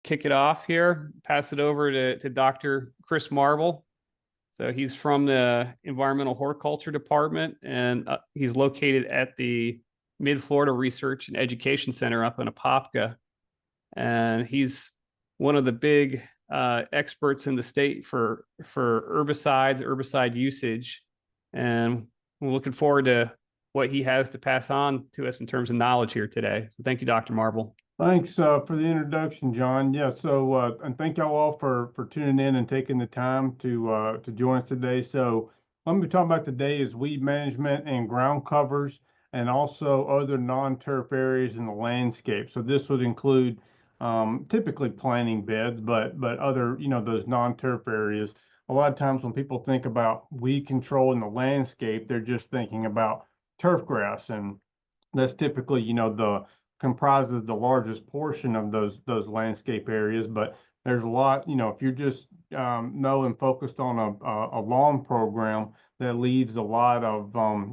kick it off here, pass it over to Dr. Chris Marble. So he's from the Environmental Horticulture Department, and he's located at the Mid-Florida Research and Education Center up in Apopka. And he's one of the big experts in the state for herbicides, herbicide usage. And we're looking forward to what he has to pass on to us in terms of knowledge here today. So thank you, Dr. Marble. Thanks for the introduction, John. Yeah, so and thank y'all all for tuning in and taking the time to join us today. So what I'm going to be talking about today is weed management and ground covers, and also other non-turf areas in the landscape. So this would include typically planting beds, but other, those non-turf areas. A lot of times when people think about weed control in the landscape, they're just thinking about turf grass, and that's typically, the comprises the largest portion of those landscape areas. But there's a lot, if you're just know and focused on a lawn program, that leaves a lot of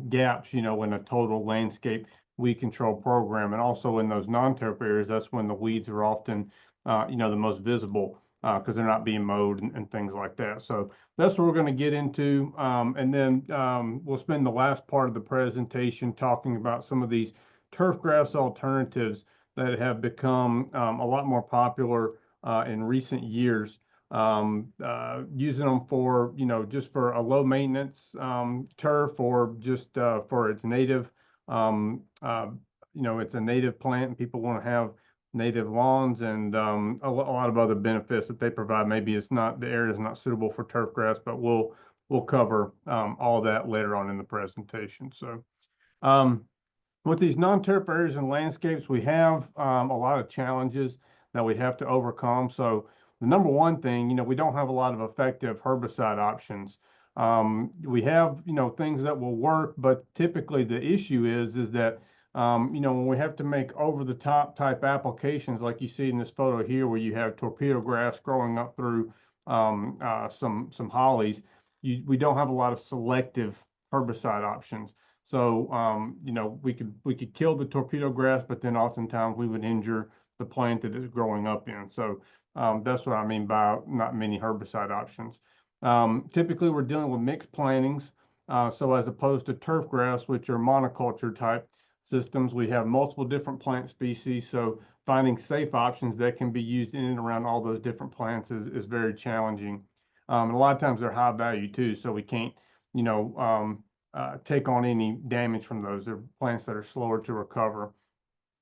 gaps, in a total landscape weed control program. And also in those non-turf areas, that's when the weeds are often, the most visible because they're not being mowed and things like that. So that's what we're going to get into. And then we'll spend the last part of the presentation talking about some of these turf grass alternatives that have become a lot more popular in recent years, using them for, just for a low maintenance turf, or just for its native, it's a native plant and people want to have native lawns, and a lot of other benefits that they provide. Maybe it's not, the area is not suitable for turf grass, but we'll cover all that later on in the presentation. So with these non-turf areas and landscapes, we have a lot of challenges that we have to overcome. So the number one thing, we don't have a lot of effective herbicide options. We have, things that will work, but typically the issue is that, when we have to make over-the-top type applications, like you see in this photo here, where you have torpedo grass growing up through some hollies, we don't have a lot of selective herbicide options. So, we could kill the torpedo grass, but then oftentimes we would injure the plant that it's growing up in. So that's what I mean by not many herbicide options. Typically, we're dealing with mixed plantings. So as opposed to turf grass, which are monoculture type systems, we have multiple different plant species. So finding safe options that can be used in and around all those different plants is very challenging. And a lot of times they're high value too, so we can't, take on any damage from those. They're plants that are slower to recover.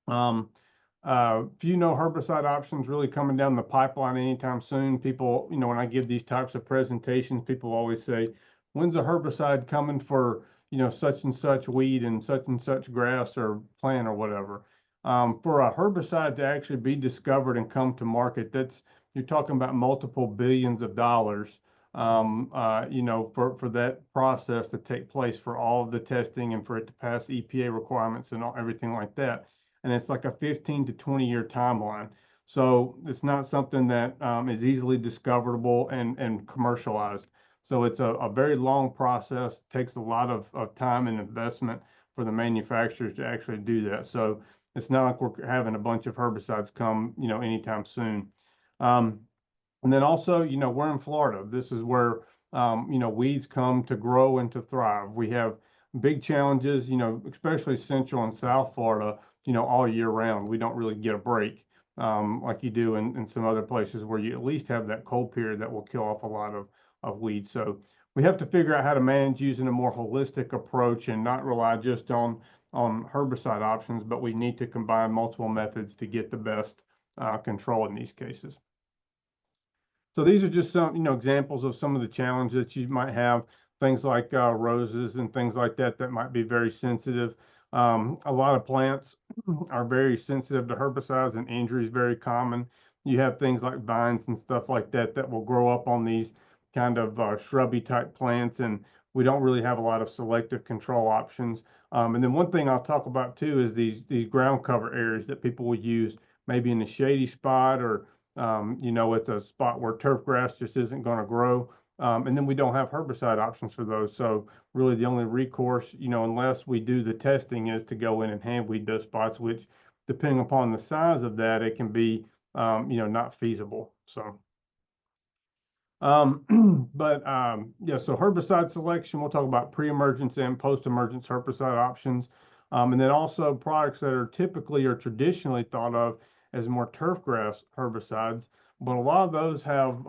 Few no herbicide options really coming down the pipeline anytime soon. People, when I give these types of presentations, people always say, when's a herbicide coming for, such and such weed and such grass or plant or whatever. For a herbicide to actually be discovered and come to market, you're talking about multiple billions of dollars. For that process to take place, for all of the testing and for it to pass EPA requirements and everything like that. And it's like a 15 to 20 year timeline. So it's not something that is easily discoverable and commercialized. So it's a very long process, takes a lot of time and investment for the manufacturers to actually do that. So it's not like we're having a bunch of herbicides come, anytime soon. And then also, we're in Florida. This is where, weeds come to grow and to thrive. We have big challenges, especially Central and South Florida, all year round. We don't really get a break like you do in some other places where you at least have that cold period that will kill off a lot of weeds. So we have to figure out how to manage using a more holistic approach and not rely just on herbicide options, but we need to combine multiple methods to get the best control in these cases. So these are just some, examples of some of the challenges that you might have. Things like roses and things like that might be very sensitive. A lot of plants are very sensitive to herbicides, and injury is very common. You have things like vines and stuff like that will grow up on these kind of shrubby type plants, and we don't really have a lot of selective control options. And then one thing I'll talk about too is these ground cover areas that people will use, maybe in a shady spot, or it's a spot where turf grass just isn't going to grow. And then we don't have herbicide options for those. So really the only recourse, unless we do the testing, is to go in and hand weed those spots, which, depending upon the size of that, it can be, not feasible. So. Yeah, so herbicide selection, we'll talk about pre-emergence and post-emergence herbicide options. And then also products that are typically or traditionally thought of as more turf grass herbicides, but a lot of those have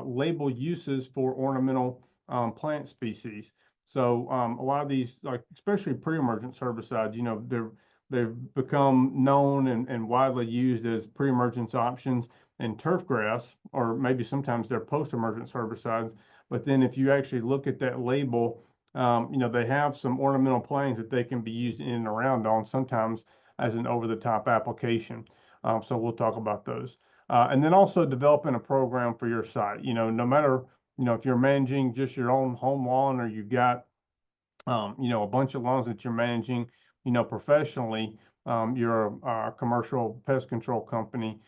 label uses for ornamental plant species. So a lot of these, like especially pre-emergence herbicides, they've become known and widely used as pre-emergence options in turf grass, or maybe sometimes they're post-emergence herbicides. But then if you actually look at that label, they have some ornamental plantings that they can be used in and around on, sometimes as an over-the-top application. So we'll talk about those. And then also developing a program for your site. No matter, if you're managing just your own home lawn, or you've got, a bunch of lawns that you're managing, professionally, you're a commercial pest control company,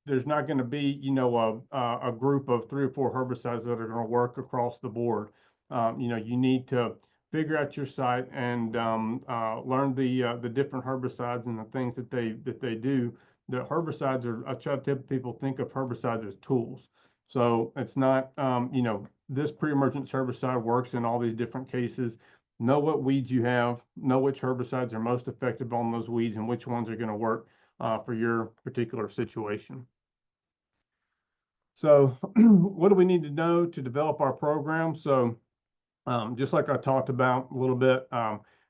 there's not going to be, a group of 3 or 4 herbicides that are going to work across the board. You need to figure out your site and learn the different herbicides and the things that they do. The herbicides are, I try to tell people, think of herbicides as tools. So it's not, this pre-emergence herbicide works in all these different cases. Know what weeds you have, know which herbicides are most effective on those weeds, and which ones are going to work for your particular situation. So what do we need to know to develop our program? So just like I talked about a little bit,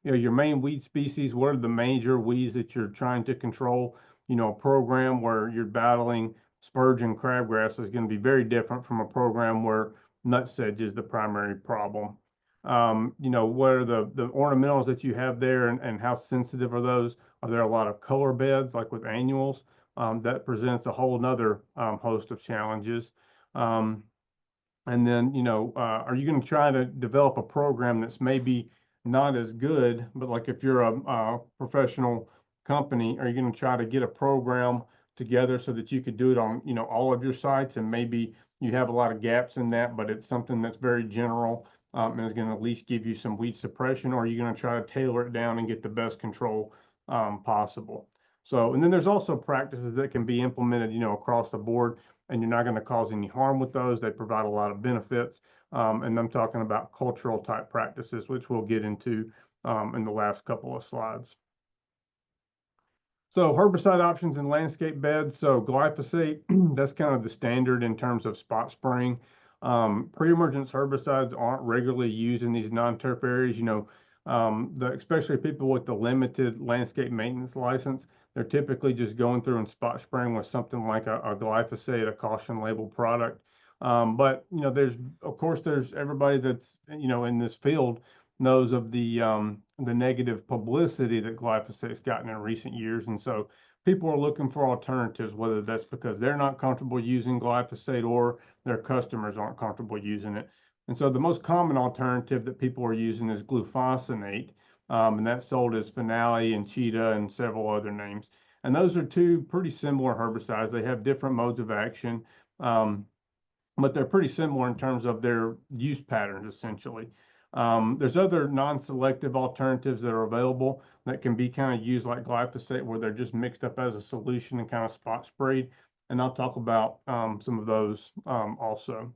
your main weed species, what are the major weeds that you're trying to control? A program where you're battling spurge and crabgrass is going to be very different from a program where nutsedge is the primary problem. What are the ornamentals that you have there, and how sensitive are those? Are there a lot of color beds like with annuals? That presents a whole nother host of challenges. And then, are you going to try to develop a program that's maybe not as good, but like if you're a professional company, are you going to try to get a program together so that you could do it on, all of your sites, and maybe you have a lot of gaps in that, but it's something that's very general and is going to at least give you some weed suppression? Or are you going to try to tailor it down and get the best control possible? So, and then there's also practices that can be implemented, across the board, and you're not going to cause any harm with those. They provide a lot of benefits. And I'm talking about cultural type practices, which we'll get into in the last couple of slides. So herbicide options in landscape beds. So glyphosate, that's kind of the standard in terms of spot spraying. Pre-emergence herbicides aren't regularly used in these non-turf areas. Especially people with the limited landscape maintenance license, they're typically just going through and spot spraying with something like a glyphosate, a caution label product. But there's everybody that's in this field knows of the negative publicity that glyphosate's gotten in recent years, and so people are looking for alternatives, whether that's because they're not comfortable using glyphosate or their customers aren't comfortable using it. And so the most common alternative that people are using is glufosinate, and that's sold as Finale and Cheetah and several other names. And those are 2 pretty similar herbicides. They have different modes of action, but they're pretty similar in terms of their use patterns, essentially. There's other non-selective alternatives that are available that can be kind of used like glyphosate, where they're just mixed up as a solution and kind of spot sprayed. And I'll talk about some of those also.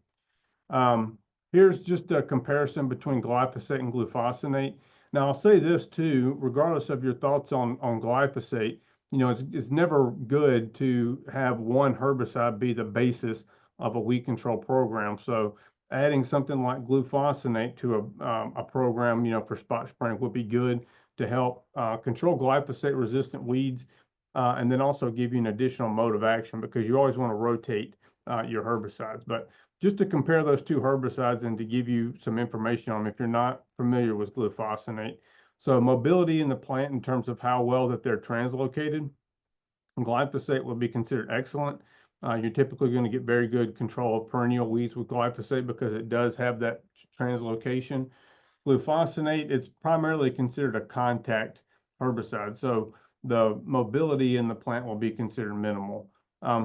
Here's just a comparison between glyphosate and glufosinate. Now, I'll say this too, regardless of your thoughts on glyphosate, it's never good to have one herbicide be the basis of a weed control program. So adding something like glufosinate to a program, for spot spraying would be good to help control glyphosate resistant weeds, and then also give you an additional mode of action, because you always want to rotate your herbicides. But just to compare those 2 herbicides and to give you some information on them if you're not familiar with glufosinate. So mobility in the plant in terms of how well that they're translocated, glyphosate will be considered excellent. You're typically going to get very good control of perennial weeds with glyphosate because it does have that translocation. Glufosinate, it's primarily considered a contact herbicide, so the mobility in the plant will be considered minimal.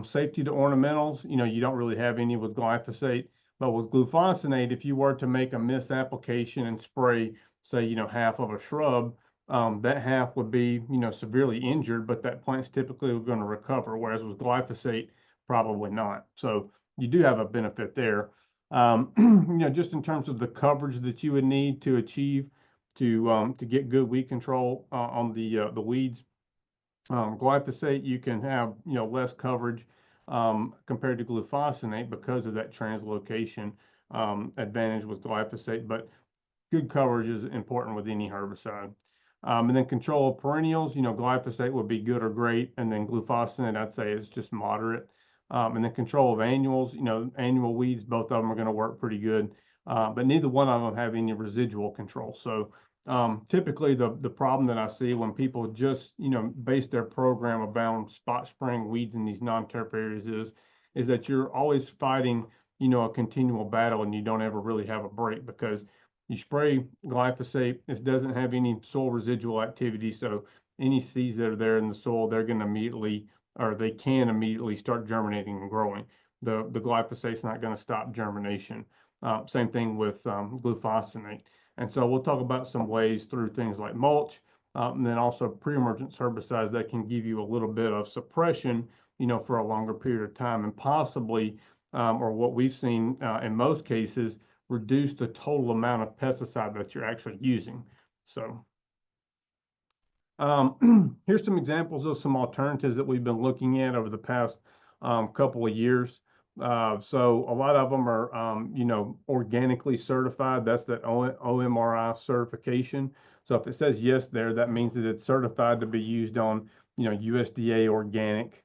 Safety to ornamentals, you don't really have any with glyphosate, but with glufosinate, if you were to make a misapplication and spray, say, half of a shrub, that half would be, severely injured, but that plant's typically going to recover. Whereas with glyphosate, probably not. So you do have a benefit there. Just in terms of the coverage that you would need to achieve to get good weed control on the weeds. Glyphosate, you can have less coverage compared to glufosinate because of that translocation advantage with glyphosate, but good coverage is important with any herbicide. And then control of perennials, glyphosate would be good or great, and then glufosinate, I'd say, is just moderate. And then control of annuals, annual weeds, both of them are going to work pretty good, but neither one of them have any residual control. So typically, the problem that I see when people just base their program around spot spraying weeds in these non-turf areas is that you're always fighting a continual battle, and you don't ever really have a break because you spray glyphosate, it doesn't have any soil residual activity, so any seeds that are there in the soil, they're going to immediately, or they can immediately start germinating and growing. The glyphosate's not going to stop germination. Same thing with glufosinate. And so we'll talk about some ways through things like mulch, and then also pre-emergence herbicides that can give you a little bit of suppression, for a longer period of time, and possibly, or what we've seen in most cases, reduce the total amount of pesticide that you're actually using. So here's some examples of some alternatives that we've been looking at over the past couple of years. So a lot of them are, organically certified. That's the OMRI certification. So if it says yes there, that means that it's certified to be used on, USDA organic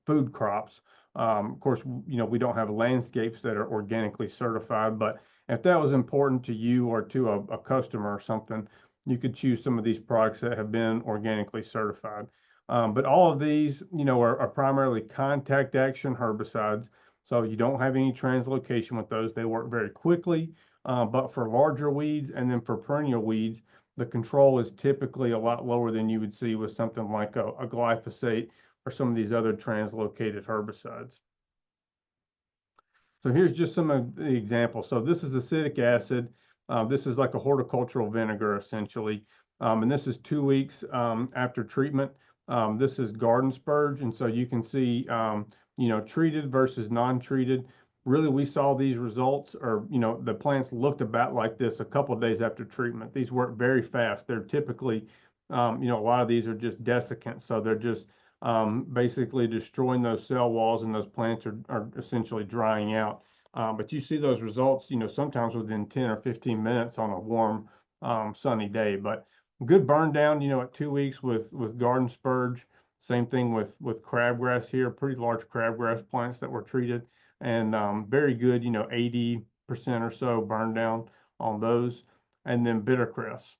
food crops. Of course, we don't have landscapes that are organically certified, but if that was important to you or to a customer or something, you could choose some of these products that have been organically certified. But all of these, are primarily contact action herbicides. So you don't have any translocation with those. They work very quickly, but for larger weeds and then for perennial weeds, the control is typically a lot lower than you would see with something like a glyphosate or some of these other translocated herbicides. So here's just some of the examples. So this is acetic acid. This is like a horticultural vinegar, essentially. And this is 2 weeks after treatment. This is garden spurge. And so you can see, treated versus non-treated. Really, we saw these results, or, the plants looked about like this a couple of days after treatment. These work very fast. They're typically, a lot of these are just desiccants. So they're just basically destroying those cell walls, and those plants are essentially drying out. But you see those results, sometimes within 10 or 15 minutes on a warm, sunny day. But good burn down, at 2 weeks with garden spurge. Same thing with crabgrass here, pretty large crabgrass plants that were treated, and very good, 80% or so burn down on those. And then bittercress,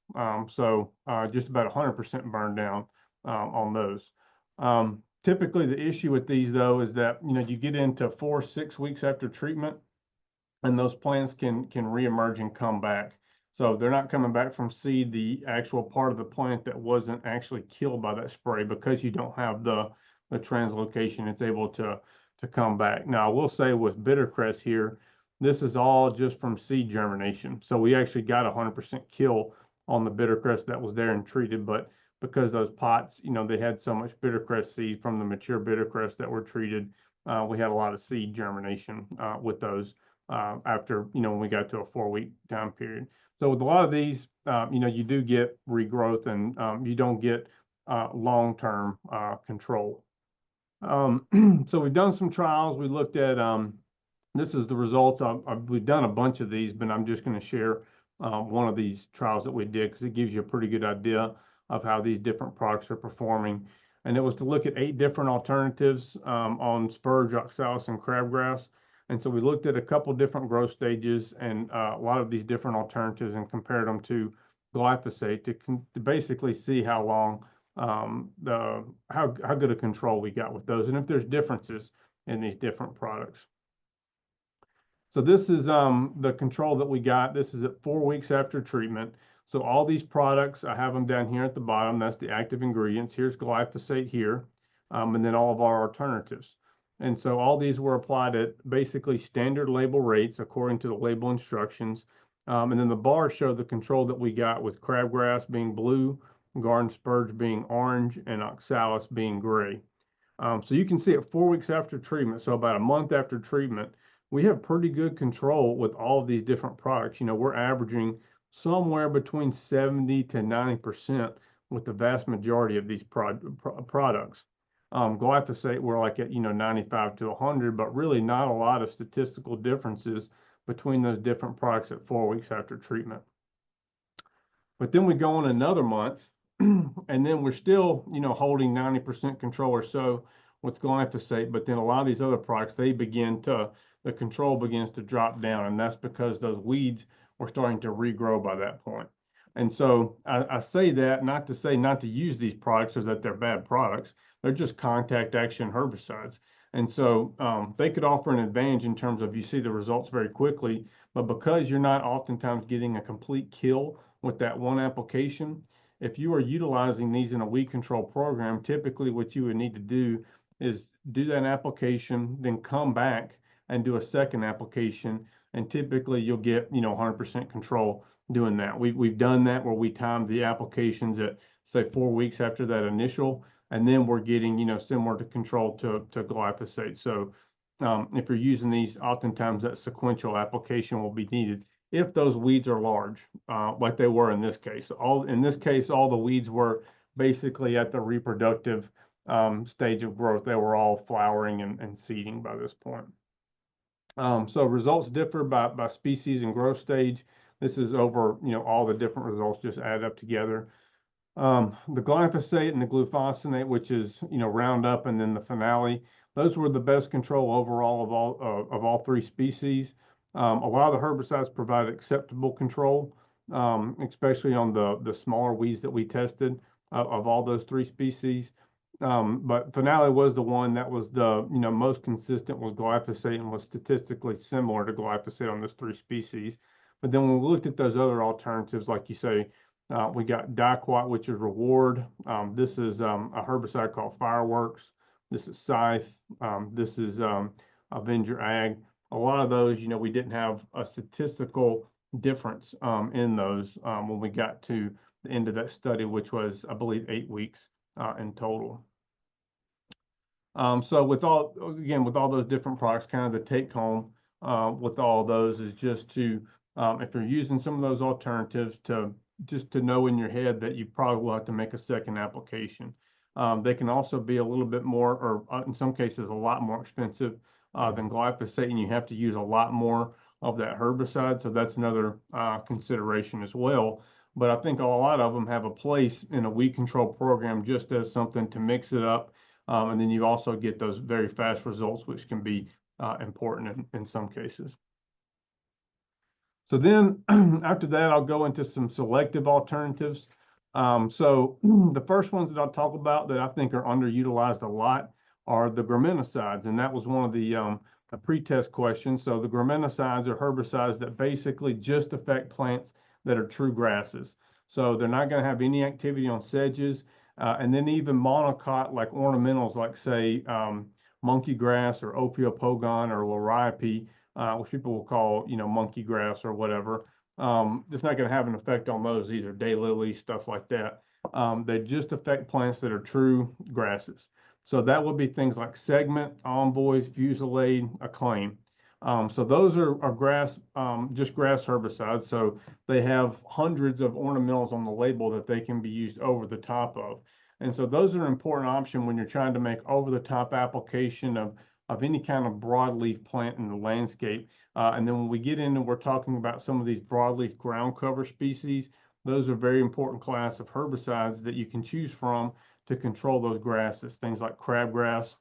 so just about 100% burn down on those. Typically, the issue with these, though, is that you get into 4-6 weeks after treatment, and those plants can reemerge and come back. So they're not coming back from seed, the actual part of the plant that wasn't actually killed by that spray, because you don't have the translocation. It's able to come back. Now, I will say with bittercress here, this is all just from seed germination. So we actually got 100% kill on the bittercress that was there and treated, but because those pots, they had so much bittercress seed from the mature bittercress that were treated, we had a lot of seed germination with those after, when we got to a 4-week time period. So with a lot of these, you do get regrowth, and you don't get long-term control. So we've done some trials. We looked at, this is the results. We've done a bunch of these, but I'm just going to share one of these trials that we did because it gives you a pretty good idea of how these different products are performing. And it was to look at 8 different alternatives on spurge, oxalis, and crabgrass. And so we looked at a couple different growth stages and a lot of these different alternatives and compared them to glyphosate to basically see how long, how good a control we got with those, and if there's differences in these different products. So this is the control that we got. This is at 4 weeks after treatment. So all these products, I have them down here at the bottom. That's the active ingredients. Here's glyphosate here, and then all of our alternatives. And so all these were applied at basically standard label rates according to the label instructions. And then the bars show the control that we got with crabgrass being blue, garden spurge being orange, and oxalis being gray. So you can see at 4 weeks after treatment, so about a month after treatment, we have pretty good control with all of these different products. We're averaging somewhere between 70 to 90% with the vast majority of these products. Glyphosate, we're like at 95 to 100, but really not a lot of statistical differences between those different products at 4 weeks after treatment. But then we go on another month, and then we're still, holding 90% control or so with glyphosate. But then a lot of these other products, the control begins to drop down, and that's because those weeds were starting to regrow by that point. And so I say that not to say not to use these products or that they're bad products. They're just contact action herbicides. And so they could offer an advantage in terms of you see the results very quickly, but because you're not oftentimes getting a complete kill with that one application, if you are utilizing these in a weed control program, typically what you would need to do is do that application, then come back and do a second application. And typically you'll get, 100% control doing that. We've done that where we timed the applications at say 4 weeks after that initial, and then we're getting, similar to control to glyphosate. So if you're using these, oftentimes that sequential application will be needed if those weeds are large, like they were in this case. All the weeds were basically at the reproductive stage of growth. They were all flowering and seeding by this point. So results differ by species and growth stage. This is over, all the different results just add up together. The glyphosate and the glufosinate, which is, Roundup, and then the finale, those were the best control overall of all three species. A lot of the herbicides provide acceptable control, especially on the smaller weeds that we tested of all those three species. But finale was the one that was the most consistent with glyphosate and was statistically similar to glyphosate on those three species. But then when we looked at those other alternatives, like you say, we got Dicot, which is Reward. This is a herbicide called Fireworks. This is Scythe. This is Avenger Ag. A lot of those, we didn't have a statistical difference in those when we got to the end of that study, which was, I believe, 8 weeks in total. So with all those different products, kind of the take home with all those is just to, if you're using some of those alternatives, just to know in your head that you probably will have to make a second application. They can also be a little bit more, or in some cases, a lot more expensive than glyphosate, and you have to use a lot more of that herbicide. So that's another consideration as well. But I think a lot of them have a place in a weed control program just as something to mix it up. And then you also get those very fast results, which can be important in some cases. So then after that, I'll go into some selective alternatives. So the first ones that I'll talk about that I think are underutilized a lot are the graminicides. And that was one of the pre-test questions. So the graminicides are herbicides that basically just affect plants that are true grasses. So they're not going to have any activity on sedges. And then even monocot, like ornamentals, like say monkey grass or Ophiopogon or liriope, which people will call, monkey grass or whatever. It's not going to have an effect on those. These are daylilies, stuff like that. They just affect plants that are true grasses. So that would be things like segment, envoys, fusilade, acclaim. So those are grass, just grass herbicides. So they have hundreds of ornamentals on the label that they can be used over the top of. And so those are an important option when you're trying to make over the top application of any kind of broadleaf plant in the landscape. And then when we get into, we're talking about some of these broadleaf ground cover species, those are very important class of herbicides that you can choose from to control those grasses, things like crabgrass,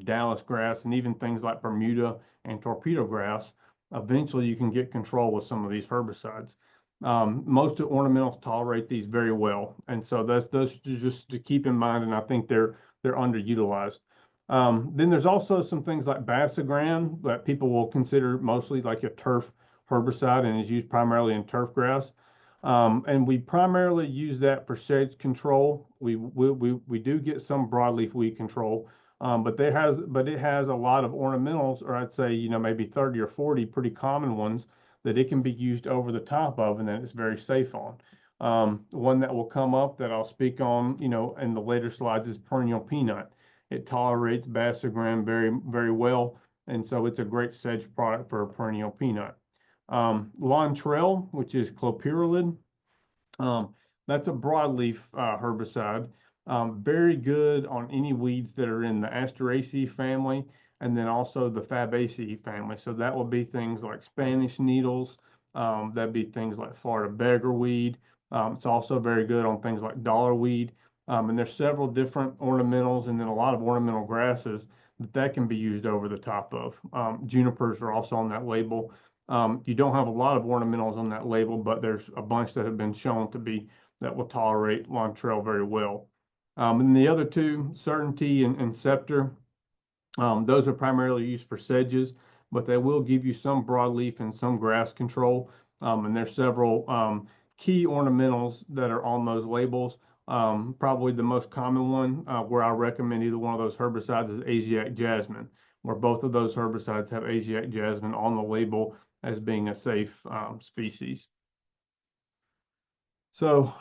Dallas grass, and even things like Bermuda and torpedo grass. Eventually you can get control with some of these herbicides. Most of ornamentals tolerate these very well. And so those just to keep in mind, and I think they're underutilized. Then there's also some things like Basagran that people will consider mostly like a turf herbicide and is used primarily in turf grass. And we primarily use that for sedge control. We do get some broadleaf weed control, but it has a lot of ornamentals, or I'd say maybe 30 or 40 pretty common ones that it can be used over the top of, and that it's very safe on. One that will come up that I'll speak on, in the later slides is perennial peanut. It tolerates bassogran very, very well, and so it's a great sedge product for a perennial peanut. Lawn which is clopyralid, that's a broadleaf herbicide. Very good on any weeds that are in the Asteraceae family, and then also the Fabaceae family. So that will be things like Spanish needles. That'd be things like Florida beggarweed. It's also very good on things like dollarweed. And there's several different ornamentals and then a lot of ornamental grasses that can be used over the top of. Junipers are also on that label. You don't have a lot of ornamentals on that label, but there's a bunch that have been shown to be that will tolerate Lawntrail very well. And the other two, Certainty and Scepter, those are primarily used for sedges, but they will give you some broadleaf and some grass control. And there's several key ornamentals that are on those labels. Probably the most common one where I recommend either one of those herbicides is Asiatic Jasmine, where both of those herbicides have Asiatic Jasmine on the label as being a safe species. So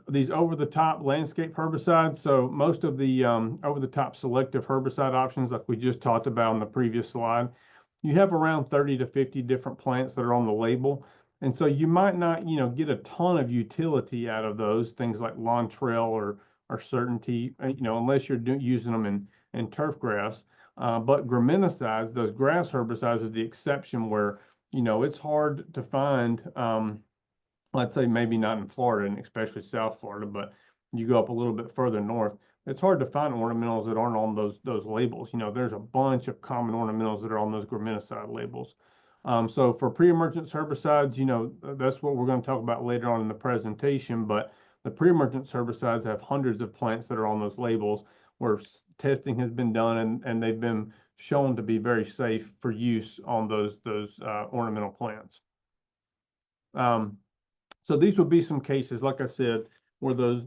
these over-the-top landscape herbicides, so most of the over-the-top selective herbicide options like we just talked about in the previous slide, you have around 30 to 50 different plants that are on the label. And so you might not, get a ton of utility out of those, things like Lawntrail or Certainty, unless you're using them in turf grass. But graminicides, those grass herbicides are the exception where, it's hard to find, let's say maybe not in Florida and especially South Florida, but you go up a little bit further north, it's hard to find ornamentals that aren't on those labels. There's a bunch of common ornamentals that are on those graminicide labels. So for pre-emergence herbicides, that's what we're going to talk about later on in the presentation, but the pre-emergence herbicides have hundreds of plants that are on those labels where testing has been done and they've been shown to be very safe for use on those ornamental plants. So these would be some cases, like I said, where those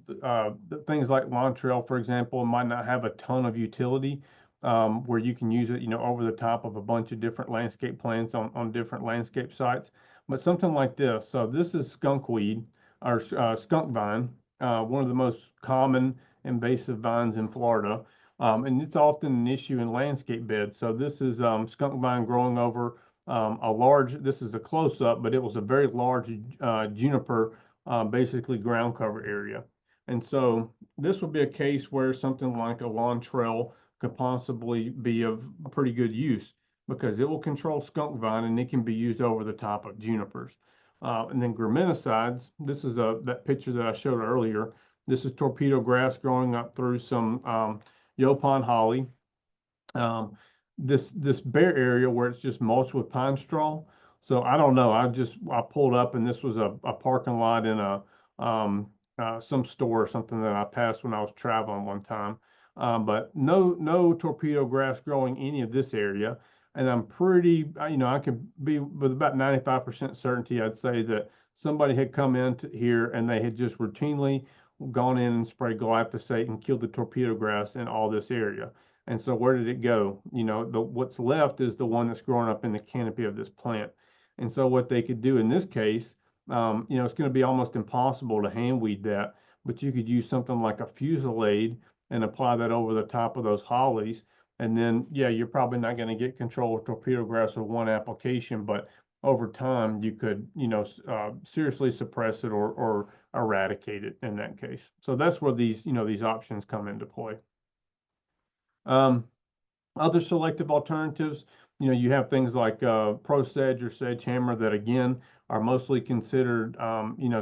things like Lawntrail, for example, might not have a ton of utility, where you can use it, over the top of a bunch of different landscape plants on different landscape sites. But something like this, so this is skunkweed or skunk vine, one of the most common invasive vines in Florida, and it's often an issue in landscape beds. So this is skunk vine growing over this is a close-up, but it was a very large juniper, basically ground cover area. And so this would be a case where something like a Lawntrail could possibly be of pretty good use because it will control skunk vine and it can be used over the top of junipers. And then graminicides, this is that picture that I showed earlier. This is torpedo grass growing up through some Yopon holly. This bare area where it's just mulched with pine straw. So I don't know. I pulled up and this was a parking lot in some store or something that I passed when I was traveling one time. But no torpedo grass growing any of this area. And I'm pretty, I could be with about 95% certainty, I'd say that somebody had come in here and they had just routinely gone in and sprayed glyphosate and killed the torpedo grass in all this area. And so where did it go? What's left is the one that's growing up in the canopy of this plant. And so what they could do in this case, it's going to be almost impossible to hand weed that, but you could use something like a Fusilade and apply that over the top of those hollies. And then, yeah, you're probably not going to get control of torpedo grass with one application, but over time you could, seriously suppress it or eradicate it in that case. So that's where these options come into play. Other selective alternatives, you have things like Pro Sedge or Sedge Hammer that again are mostly considered,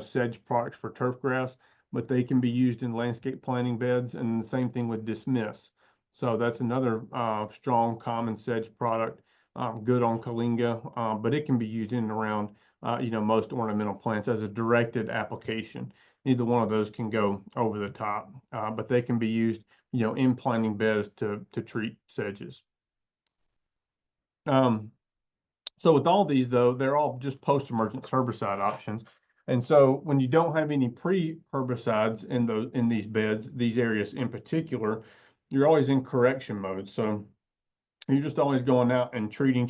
sedge products for turf grass, but they can be used in landscape planting beds, and the same thing with Dismiss. So that's another strong common sedge product, good on Kalinga, but it can be used in and around, most ornamental plants as a directed application. Either one of those can go over the top, but they can be used in planting beds to treat sedges. So with all these though, they're all just post-emergence herbicide options. And so when you don't have any pre-herbicides in these beds, these areas in particular, you're always in correction mode. So you're just always going out and treating,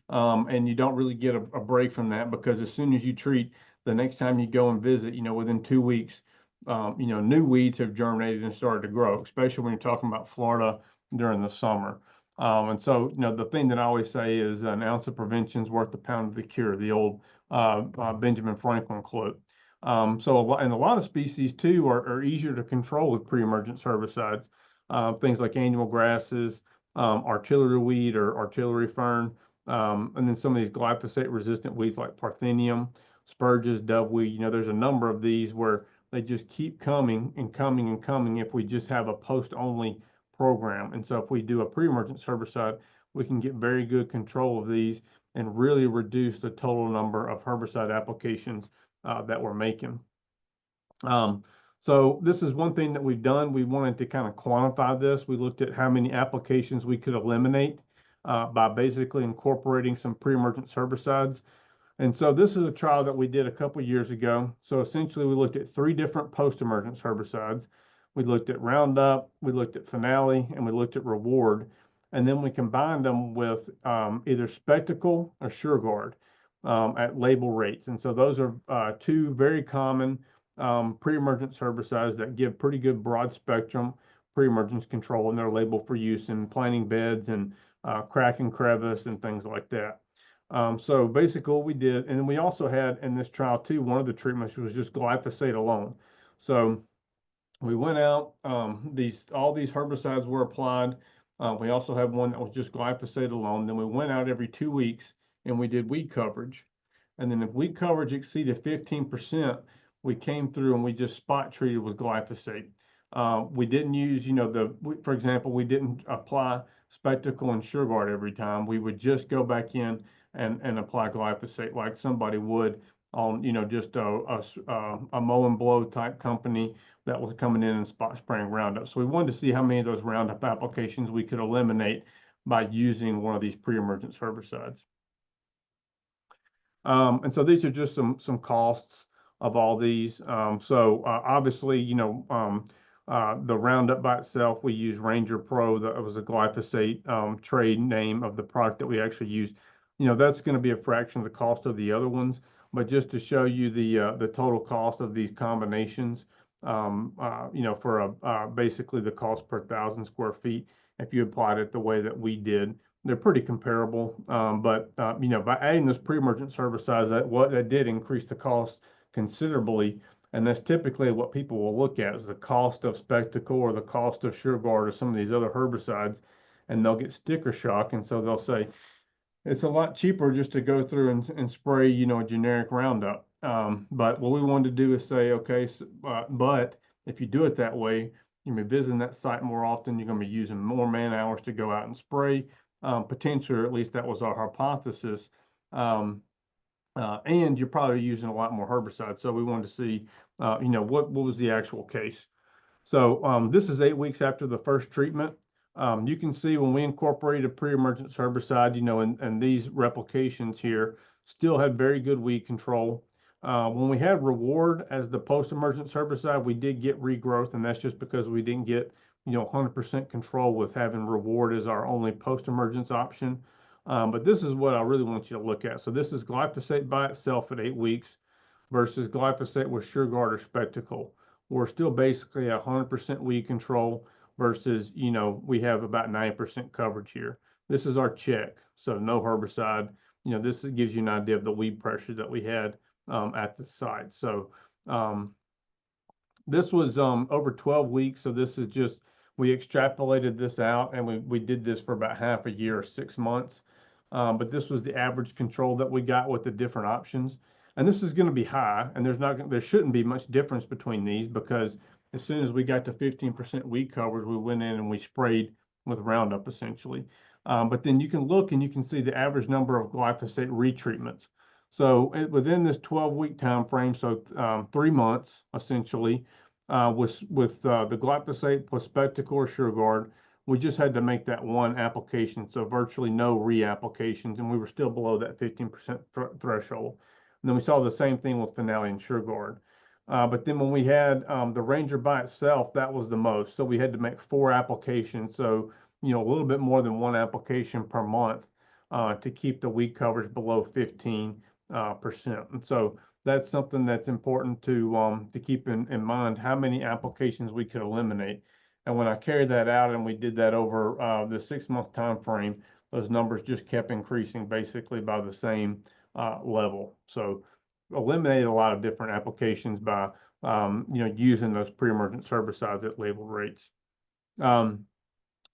and you don't really get a break from that because as soon as you treat, the next time you go and visit, within 2 weeks, new weeds have germinated and started to grow, especially when you're talking about Florida during the summer. And so, the thing that I always say is an ounce of prevention is worth a pound of the cure, the old Benjamin Franklin quote. So and a lot of species too are easier to control with pre-emergence herbicides. Things like annual grasses, artillery weed or artillery fern, and then some of these glyphosate-resistant weeds like parthenium, spurges, doveweed. There's a number of these where they just keep coming and coming and coming if we just have a post-only program. And so if we do a pre-emergence herbicide, we can get very good control of these and really reduce the total number of herbicide applications that we're making. So this is one thing that we've done. We wanted to kind of quantify this. We looked at how many applications we could eliminate by basically incorporating some pre-emergence herbicides. And so this is a trial that we did a couple years ago. So essentially we looked at 3 different post-emergence herbicides. We looked at Roundup, we looked at Finale, and we looked at Reward. And then we combined them with either Spectacle or SureGuard at label rates. And so those are 2 very common pre-emergence herbicides that give pretty good broad spectrum pre-emergence control, and they're labeled for use in planting beds and crack and crevice and things like that. So basically what we did, and then we also had in this trial too, one of the treatments was just glyphosate alone. So we went out, all these herbicides were applied. We also have one that was just glyphosate alone. Then we went out every 2 weeks and we did weed coverage. And then if weed coverage exceeded 15%, we came through and we just spot treated with glyphosate. We didn't use, for example, we didn't apply Spectacle and SureGuard every time. We would just go back in and apply glyphosate like somebody would on, just a mow and blow type company that was coming in and spot spraying Roundup. So we wanted to see how many of those Roundup applications we could eliminate by using one of these pre-emergence herbicides. And so these are just some costs of all these. Obviously, the Roundup by itself, we use Ranger Pro. That was a glyphosate trade name of the product that we actually use. That's going to be a fraction of the cost of the other ones. But just to show you the total cost of these combinations, for basically the cost per 1,000 square feet, if you applied it the way that we did, they're pretty comparable. But by adding this pre-emergence herbicides, that did increase the cost considerably. And that's typically what people will look at is the cost of Spectacle or the cost of SureGuard or some of these other herbicides, and they'll get sticker shock. And so they'll say, it's a lot cheaper just to go through and spray, a generic Roundup. But what we wanted to do is say, okay, but if you do it that way, you're going to be visiting that site more often. You're going to be using more man hours to go out and spray, potentially, or at least that was our hypothesis. And you're probably using a lot more herbicide. So we wanted to see, what was the actual case. So this is 8 weeks after the first treatment. You can see when we incorporated pre-emergence herbicide, and these replications here still had very good weed control. When we had Reward as the post-emergence herbicide, we did get regrowth, and that's just because we didn't get 100% control with having Reward as our only post-emergence option. But this is what I really want you to look at. So this is glyphosate by itself at 8 weeks versus glyphosate with SureGuard or Spectacle. We're still basically 100% weed control versus, we have about 90% coverage here. This is our check, so no herbicide. This gives you an idea of the weed pressure that we had at the site. So this was over 12 weeks. So this is just, we extrapolated this out and we did this for about half a year or 6 months. But this was the average control that we got with the different options. And this is going to be high, and there shouldn't be much difference between these, because as soon as we got to 15% weed coverage, we went in and we sprayed with Roundup essentially. But then you can look and you can see the average number of glyphosate retreatments. So within this 12-week time frame, so 3 months essentially, with the glyphosate plus Spectacle or SureGuard, we just had to make that one application, so virtually no reapplications, and we were still below that 15% threshold. And then we saw the same thing with Finale and SureGuard. But then when we had the Ranger by itself, that was the most. So we had to make 4 applications, so a little bit more than 1 application per month to keep the weed coverage below 15%. And so that's something that's important to keep in mind how many applications we could eliminate. And when I carried that out and we did that over the 6 month time frame, those numbers just kept increasing basically by the same level. So eliminate a lot of different applications by using those pre-emergent herbicides at labeled rates.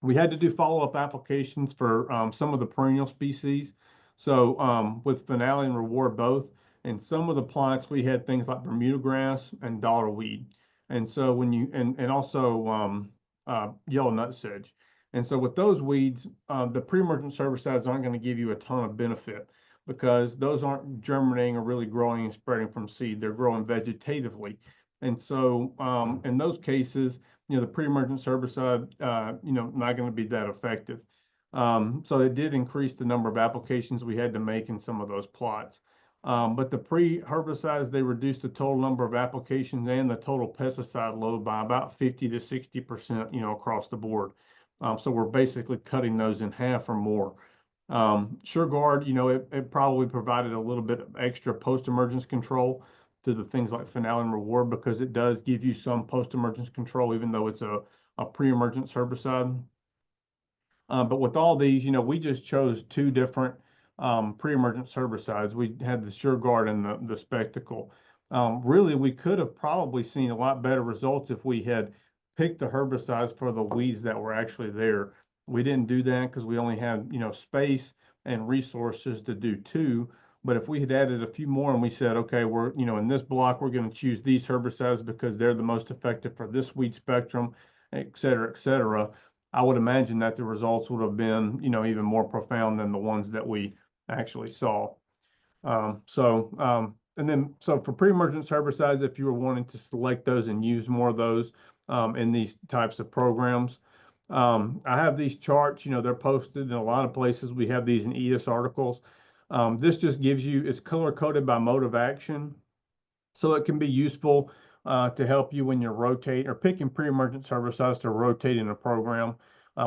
We had to do follow-up applications for some of the perennial species. So with Finale and Reward both, and some of the plants we had things like Bermuda grass and dollarweed. And so when you and also yellow nutsedge. And so with those weeds, the pre-emergent herbicides aren't going to give you a ton of benefit because those aren't germinating or really growing and spreading from seed. They're growing vegetatively. And so in those cases, the pre-emergent herbicide, not going to be that effective. So it did increase the number of applications we had to make in some of those plots. But the pre-herbicides, they reduced the total number of applications and the total pesticide load by about 50 to 60%, across the board. So we're basically cutting those in half or more. SureGuard, it probably provided a little bit of extra post-emergence control to the things like Finale and Reward because it does give you some post-emergence control, even though it's a pre-emergence herbicide. But with all these, we just chose two different pre-emergence herbicides. We had the SureGuard and the Spectacle. Really, we could have probably seen a lot better results if we had picked the herbicides for the weeds that were actually there. We didn't do that because we only had, space and resources to do two. But if we had added a few more and we said, okay, we're, in this block, we're going to choose these herbicides because they're the most effective for this weed spectrum, et cetera, I would imagine that the results would have been, even more profound than the ones that we actually saw. So for pre-emergence herbicides, if you were wanting to select those and use more of those in these types of programs, I have these charts, they're posted in a lot of places. We have these in ES articles. This just gives you, it's color coded by mode of action. So it can be useful to help you when you're rotating or picking pre-emergent herbicides to rotate in a program.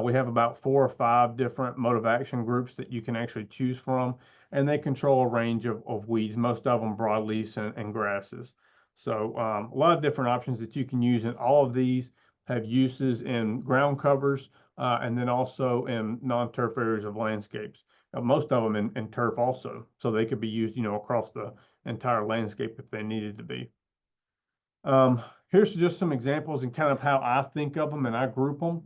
We have about 4 or 5 different mode of action groups that you can actually choose from, and they control a range of weeds, most of them broadleafs and grasses. So a lot of different options that you can use, and all of these have uses in ground covers and then also in non-turf areas of landscapes. Most of them in turf also, so they could be used, across the entire landscape if they needed to be. Here's just some examples and kind of how I think of them and I group them.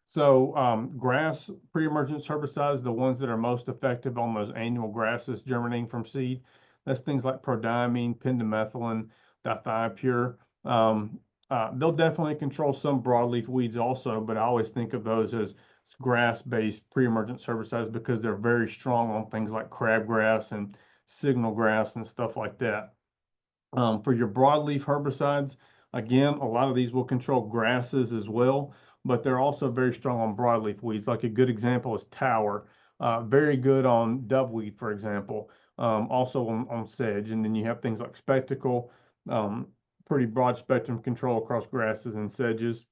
So grass pre-emergence herbicides, the ones that are most effective on those annual grasses germinating from seed, that's things like prodiamine, pendimethalin, dithiopure. They'll definitely control some broadleaf weeds also, but I always think of those as grass-based pre-emergence herbicides because they're very strong on things like crabgrass and signal grass and stuff like that. For your broadleaf herbicides, again, a lot of these will control grasses as well, but they're also very strong on broadleaf weeds. Like a good example is Tower, very good on doveweed, for example, also on sedge. And then you have things like Spectacle, pretty broad spectrum control across grasses and sedges.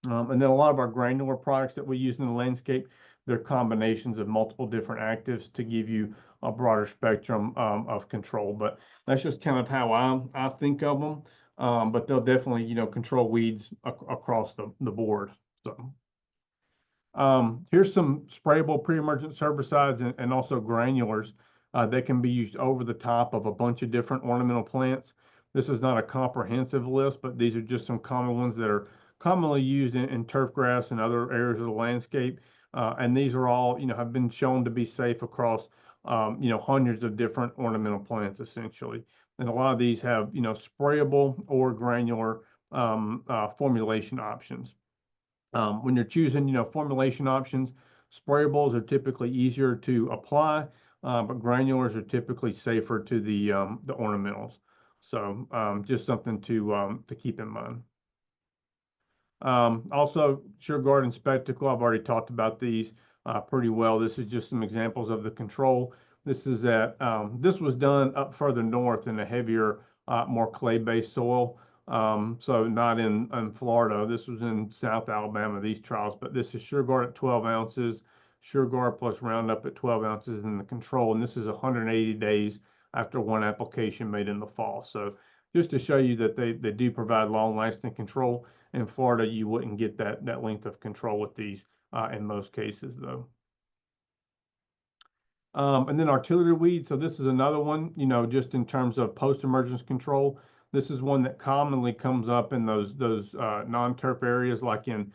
And then a lot of our granular products that we use in the landscape, they're combinations of multiple different actives to give you a broader spectrum of control. But that's just kind of how I think of them. But they'll definitely, control weeds across the board. So here's some sprayable pre-emergent herbicides and also granulars that can be used over the top of a bunch of different ornamental plants. This is not a comprehensive list, but these are just some common ones that are commonly used in turf grass and other areas of the landscape. And these are all, have been shown to be safe across, hundreds of different ornamental plants, essentially. And a lot of these have, sprayable or granular formulation options. When you're choosing, formulation options, sprayables are typically easier to apply, but granulars are typically safer to the ornamentals. So just something to keep in mind. Also, SureGuard and Spectacle, I've already talked about these pretty well. This is just some examples of the control. This is this was done up further north in a heavier, more clay-based soil. So not in Florida. This was in South Alabama, these trials, but this is SureGuard at 12 ounces, SureGuard plus Roundup at 12 ounces in the control. And this is 180 days after one application made in the fall. So just to show you that they do provide long-lasting control. In Florida, you wouldn't get that length of control with these in most cases, though. And then artillery weed. So this is another one, just in terms of post-emergence control. This is one that commonly comes up in those non-turf areas, like in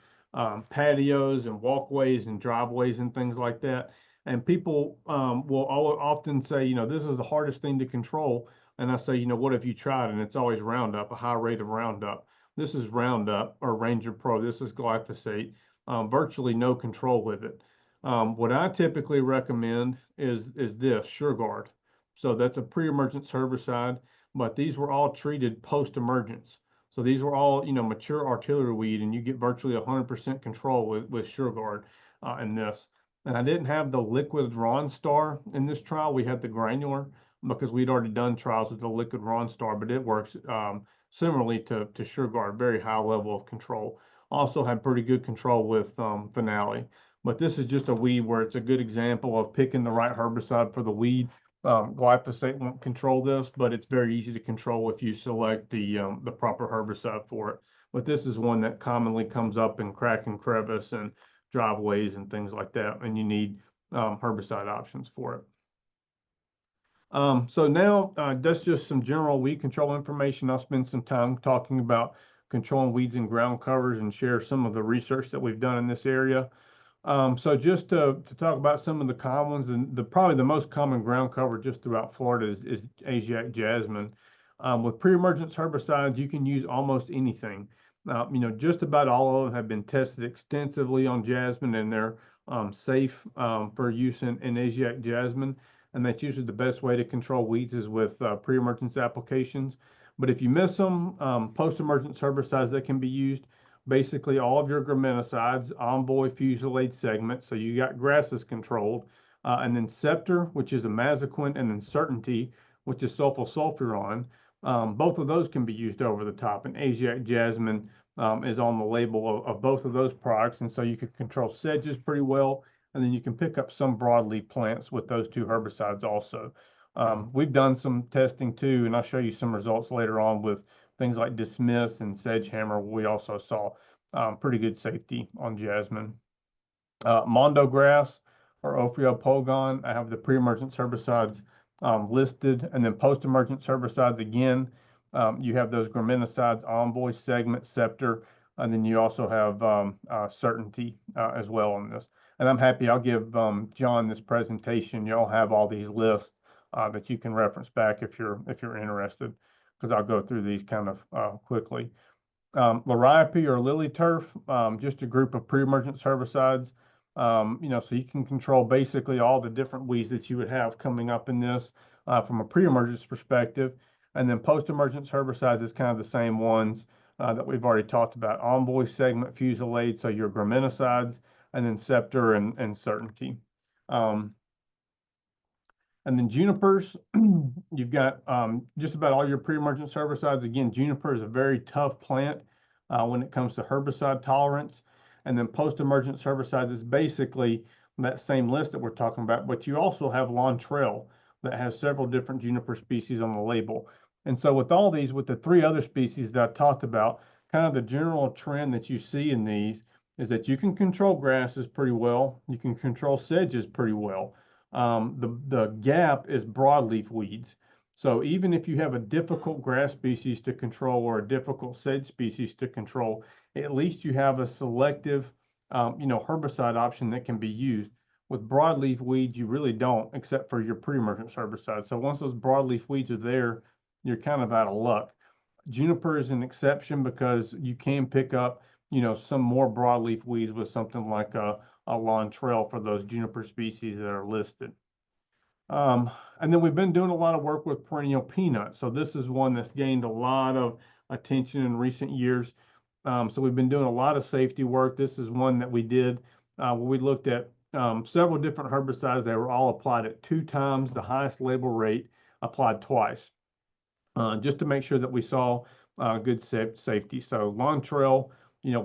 patios and walkways and driveways and things like that. And people will often say, this is the hardest thing to control. And I say, what have you tried? And it's always Roundup, a high rate of Roundup. This is Roundup or Ranger Pro. This is glyphosate. Virtually no control with it. What I typically recommend is this SureGuard. So that's a pre-emergence herbicide, but these were all treated post-emergence. So these were all, mature artillery weed, and you get virtually 100% control with SureGuard in this. And I didn't have the liquid Ronstar in this trial. We had the granular because we'd already done trials with the liquid Ronstar, but it works similarly to SureGuard, very high level of control. Also had pretty good control with Finale. But this is just a weed where it's a good example of picking the right herbicide for the weed. Glyphosate won't control this, but it's very easy to control if you select the proper herbicide for it. But this is one that commonly comes up in crack and crevice and driveways and things like that, and you need herbicide options for it. So now that's just some general weed control information. I'll spend some time talking about controlling weeds and ground covers and share some of the research that we've done in this area. So just to talk about some of the common ones, and probably the most common ground cover just throughout Florida is Asiatic jasmine. With pre-emergence herbicides, you can use almost anything. Just about all of them have been tested extensively on jasmine, and they're safe for use in Asiatic jasmine. And that's usually the best way to control weeds is with pre-emergence applications. But if you miss them, post-emergence herbicides that can be used. Basically all of your graminicides, envoy, fusillade, segment. So you got grasses controlled, and then Scepter, which is a mazaquin, and then Certainty, which is sulfosulfuron. Both of those can be used over the top, and Asiatic jasmine is on the label of both of those products, and so you can control sedges pretty well, and then you can pick up some broadleaf plants with those two herbicides also. We've done some testing too, and I'll show you some results later on with things like Dismiss and Sedgehammer. We also saw pretty good safety on jasmine. Mondo grass or Ophiopogon, I have the pre-emergence herbicides listed, and then post-emergence herbicides again. You have those graminicides, Envoy, Segment, Scepter, and then you also have Certainty as well on this. And I'm happy, I'll give John this presentation. You'll have all these lists that you can reference back if you're interested, because I'll go through these kind of quickly. Liriope or lily turf, just a group of pre-emergence herbicides. So you can control basically all the different weeds that you would have coming up in this from a pre-emergence perspective. And then post-emergence herbicides is kind of the same ones that we've already talked about. Envoy, Segment, Fusillade, so your graminicides, and then Scepter and Certainty. And then junipers, you've got just about all your pre-emergence herbicides. Again, juniper is a very tough plant when it comes to herbicide tolerance. And then post-emergence herbicides is basically that same list that we're talking about, but you also have Lontrell that has several different juniper species on the label. And so with all these, with the three other species that I talked about, kind of the general trend that you see in these is that you can control grasses pretty well. You can control sedges pretty well. The gap is broadleaf weeds. So even if you have a difficult grass species to control or a difficult sedge species to control, at least you have a selective, herbicide option that can be used. With broadleaf weeds, you really don't, except for your pre-emergence herbicide. So once those broadleaf weeds are there, you're kind of out of luck. Juniper is an exception because you can pick up, some more broadleaf weeds with something like a Lontrell for those juniper species that are listed. And then we've been doing a lot of work with perennial peanut. So this is one that's gained a lot of attention in recent years. So we've been doing a lot of safety work. This is one that we did where we looked at several different herbicides. They were all applied at 2 times the highest label rate, applied twice, just to make sure that we saw good safety. So Lontrell,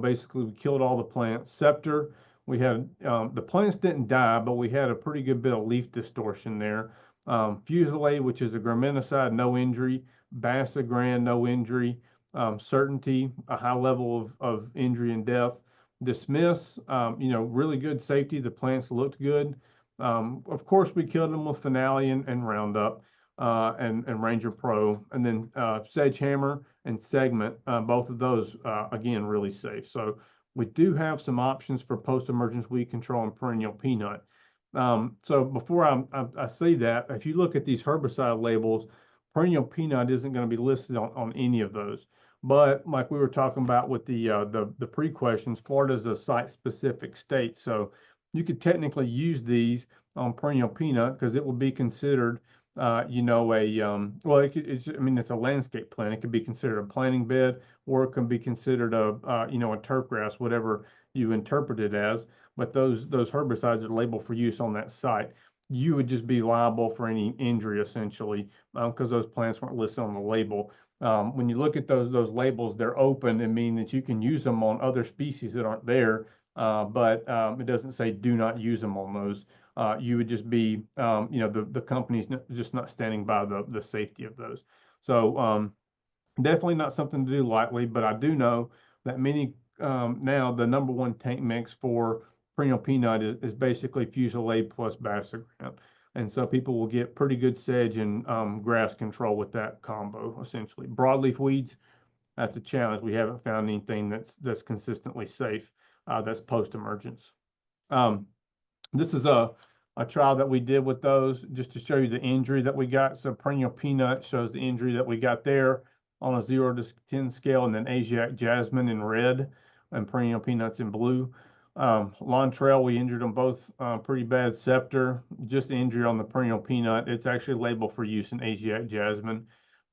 basically we killed all the plants. Scepter, we had the plants didn't die, but we had a pretty good bit of leaf distortion there. Fusilade, which is a graminicide, no injury. Basagran, no injury. Certainty, a high level of injury and death. Dismiss, really good safety. The plants looked good. Of course, we killed them with Finale and Roundup and Ranger Pro. And then Sedgehammer and Segment, both of those, again, really safe. So we do have some options for post-emergence weed control and perennial peanut. So before I say that, if you look at these herbicide labels, perennial peanut isn't going to be listed on any of those. But like we were talking about with the pre-questions, Florida is a site-specific state, so you could technically use these on perennial peanut because it will be considered, well, it's a landscape plant. It could be considered a planting bed, or it can be considered a turf grass, whatever you interpret it as. But those herbicides are labeled for use on that site. You would just be liable for any injury essentially because those plants weren't listed on the label. When you look at those labels, they're open and mean that you can use them on other species that aren't there, but it doesn't say do not use them on those. You would just be, the company's just not standing by the safety of those. So definitely not something to do lightly, but I do know that many now the number one tank mix for perennial peanut is basically Fusilade plus Basagran. And so people will get pretty good sedge and grass control with that combo, essentially. Broadleaf weeds, that's a challenge. We haven't found anything that's consistently safe that's post-emergence. This is a trial that we did with those just to show you the injury that we got. So perennial peanut shows the injury that we got there on a 0 to 10 scale, and then Asiatic jasmine in red and perennial peanuts in blue. Lawn Trail, we injured them both pretty bad. Scepter, just injury on the perennial peanut. It's actually labeled for use in Asiatic jasmine.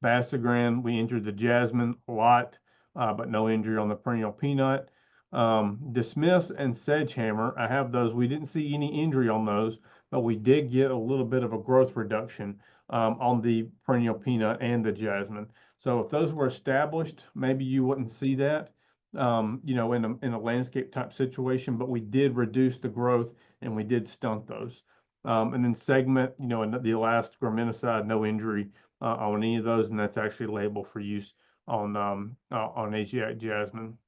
Basagran, we injured the jasmine a lot, but no injury on the perennial peanut. Dismiss and Sedgehammer, I have those. We didn't see any injury on those, but we did get a little bit of a growth reduction on the perennial peanut and the jasmine. So if those were established, maybe you wouldn't see that, in a landscape type situation, but we did reduce the growth and we did stunt those. And then Segment, and the last graminicide, no injury on any of those, and that's actually labeled for use on Asiatic jasmine.